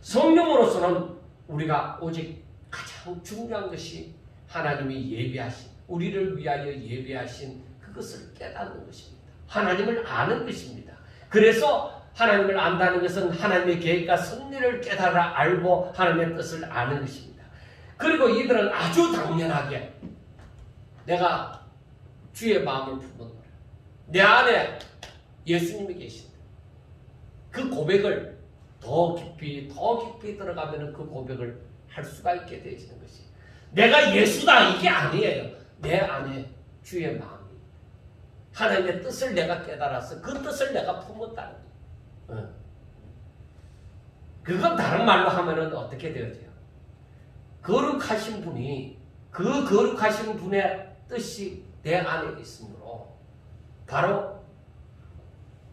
성령으로서는 우리가 오직 가장 중요한 것이 하나님이 예비하신, 우리를 위하여 예비하신 그것을 깨닫는 것입니다. 하나님을 아는 것입니다. 그래서 하나님을 안다는 것은 하나님의 계획과 섭리를 깨달아 알고 하나님의 뜻을 아는 것입니다. 그리고 이들은 아주 당연하게 내가 주의 마음을 품었노라, 내 안에 예수님이 계신다, 그 고백을 더 깊이 들어가면 그 고백을 할 수가 있게 되어지는 것이, 내가 예수다 이게 아니에요. 내 안에 주의 마음이, 하나님의 뜻을 내가 깨달아서 그 뜻을 내가 품었다는 거예요. 그건 다른 말로 하면은 어떻게 되어져요? 거룩하신 분이, 그 거룩하신 분의 뜻이 내 안에 있으므로 바로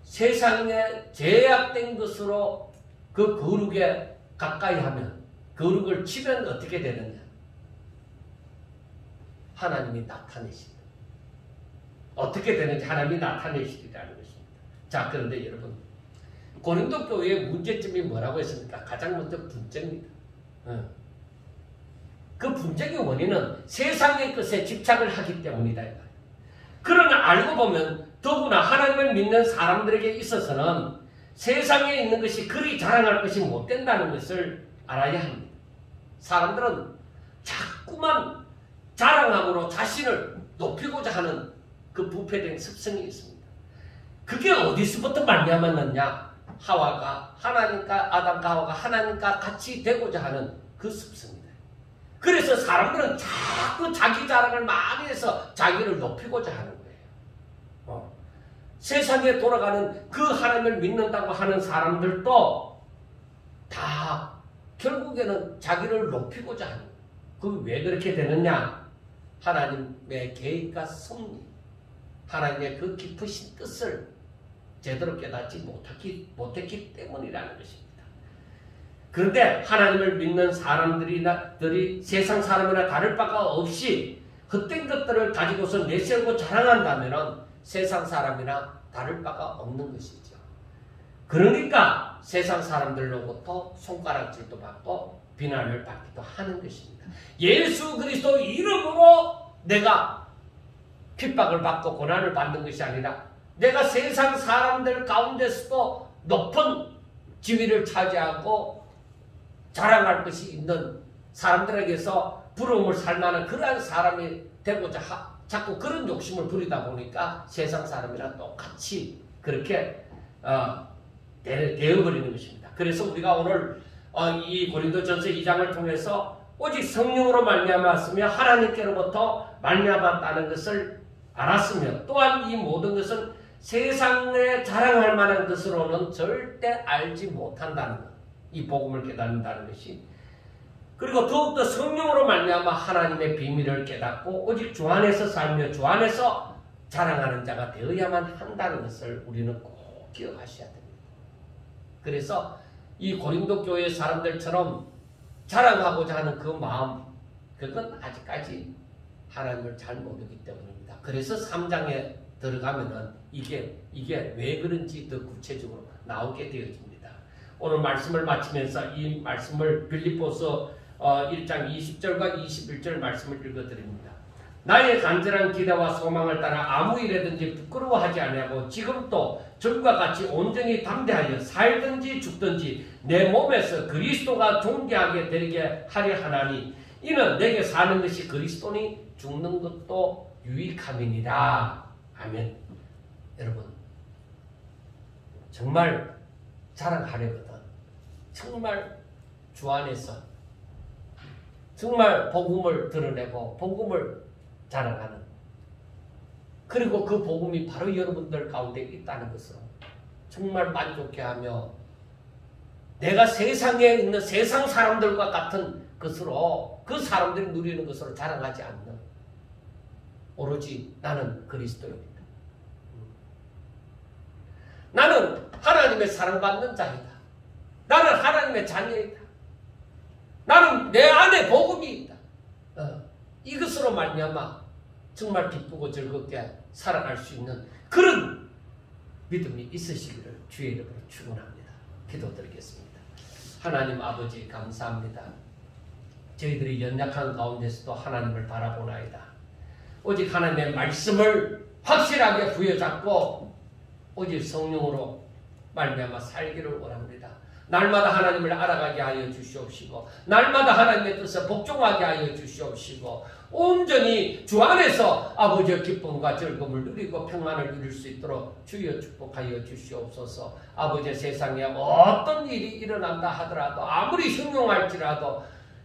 세상에 제약된 것으로 그 거룩에 가까이 하면, 거룩을 치면 어떻게 되느냐? 하나님이 나타내신다. 어떻게 되는지 하나님이 나타내시리라는 것입니다. 자, 그런데 여러분, 고린도 교회의 문제점이 뭐라고 했습니까? 가장 먼저 분쟁입니다. 그 분쟁의 원인은 세상의 것에 집착을 하기 때문이다. 그러나 알고 보면 더구나 하나님을 믿는 사람들에게 있어서는 세상에 있는 것이 그리 자랑할 것이 못 된다는 것을 알아야 합니다. 사람들은 자꾸만 자랑함으로 자신을 높이고자 하는 그 부패된 습성이 있습니다. 그게 어디서부터 말미암았느냐? 아담과 하와가 하나님과 같이 되고자 하는 그 습성입니다. 그래서 사람들은 자꾸 자기 자랑을 많이 해서 자기를 높이고자 하는 거예요. 세상에 돌아가는 그 하나님을 믿는다고 하는 사람들도 다 결국에는 자기를 높이고자 하는 거예요. 그게 왜 그렇게 되느냐? 하나님의 계획과 섭리, 하나님의 그 깊으신 뜻을 제대로 깨닫지 못했기 때문이라는 것입니다. 그런데 하나님을 믿는 사람들이 세상 사람이나 다를 바가 없이 헛된 것들을 가지고서 내세우고 자랑한다면 세상 사람이나 다를 바가 없는 것이죠. 그러니까 세상 사람들로부터 손가락질도 받고 비난을 받기도 하는 것입니다. 예수 그리스도 이름으로 내가 핍박을 받고 고난을 받는 것이 아니라 내가 세상 사람들 가운데서도 높은 지위를 차지하고 자랑할 것이 있는 사람들에게서 부러움을 살 만한 그러한 사람이 되고자 자꾸 그런 욕심을 부리다 보니까 세상 사람이랑 똑같이 그렇게 되어버리는 것입니다. 그래서 우리가 오늘 이 고린도전서 2장을 통해서 오직 성령으로 말미암았으며 하나님께로부터 말미암았다는 것을 알았으며 또한 이 모든 것은 세상에 자랑할 만한 것으로는 절대 알지 못한다는 것. 이 복음을 깨닫는다는 것이. 그리고 더욱더 성령으로 말미암아 하나님의 비밀을 깨닫고 오직 주 안에서 살며 주 안에서 자랑하는 자가 되어야만 한다는 것을 우리는 꼭 기억하셔야 됩니다. 그래서 이 고린도 교회 사람들처럼 자랑하고자 하는 그 마음, 그건 아직까지 하나님을 잘 모르기 때문입니다. 그래서 3장에 들어가면은 이게 왜 그런지 더 구체적으로 나오게 되어집니다. 오늘 말씀을 마치면서 이 말씀을 빌립보서 1장 20절과 21절 말씀을 읽어드립니다. 나의 간절한 기대와 소망을 따라 아무 일에든지 부끄러워하지 아니하고 지금도 전과 같이 온전히 담대하여 살든지 죽든지 내 몸에서 그리스도가 존귀하게 되게 하려 하나니 이는 내게 사는 것이 그리스도니 죽는 것도 유익함이니라. 아멘. 여러분 정말 자랑하려거든 정말 주 안에서 정말 복음을 드러내고 복음을 자랑하는, 그리고 그 복음이 바로 여러분들 가운데 있다는 것을 정말 만족해 하며 내가 세상에 있는 세상 사람들과 같은 것으로 그 사람들이 누리는 것으로 자랑하지 않는, 오로지 나는 그리스도입니다. 나는 하나님의 사랑받는 자이다. 나는 하나님의 자녀이다. 나는 내 안에 복음이 있다. 이것으로 말미암아 정말 기쁘고 즐겁게 살아갈 수 있는 그런 믿음이 있으시기를 주의 이름으로 축원합니다. 기도드리겠습니다. 하나님 아버지 감사합니다. 저희들이 연약한 가운데서도 하나님을 바라보나이다. 오직 하나님의 말씀을 확실하게 부여잡고 오직 성령으로 말미암아 살기를 원합니다. 날마다 하나님을 알아가게 하여 주시옵시고 날마다 하나님의 뜻에 복종하게 하여 주시옵시고 온전히 주 안에서 아버지의 기쁨과 즐거움을 누리고 평안을 누릴 수 있도록 주여 축복하여 주시옵소서. 아버지의 세상에 어떤 일이 일어난다 하더라도 아무리 흉흉할지라도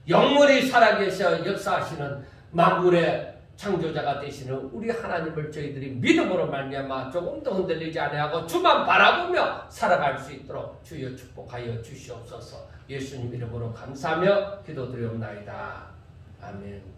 영원히 살아계셔 역사하시는 만물의 창조자가 되시는 우리 하나님을 저희들이 믿음으로 말미암아 조금도 흔들리지 아니하고 주만 바라보며 살아갈 수 있도록 주여 축복하여 주시옵소서. 예수님 이름으로 감사하며 기도드리옵나이다. 아멘.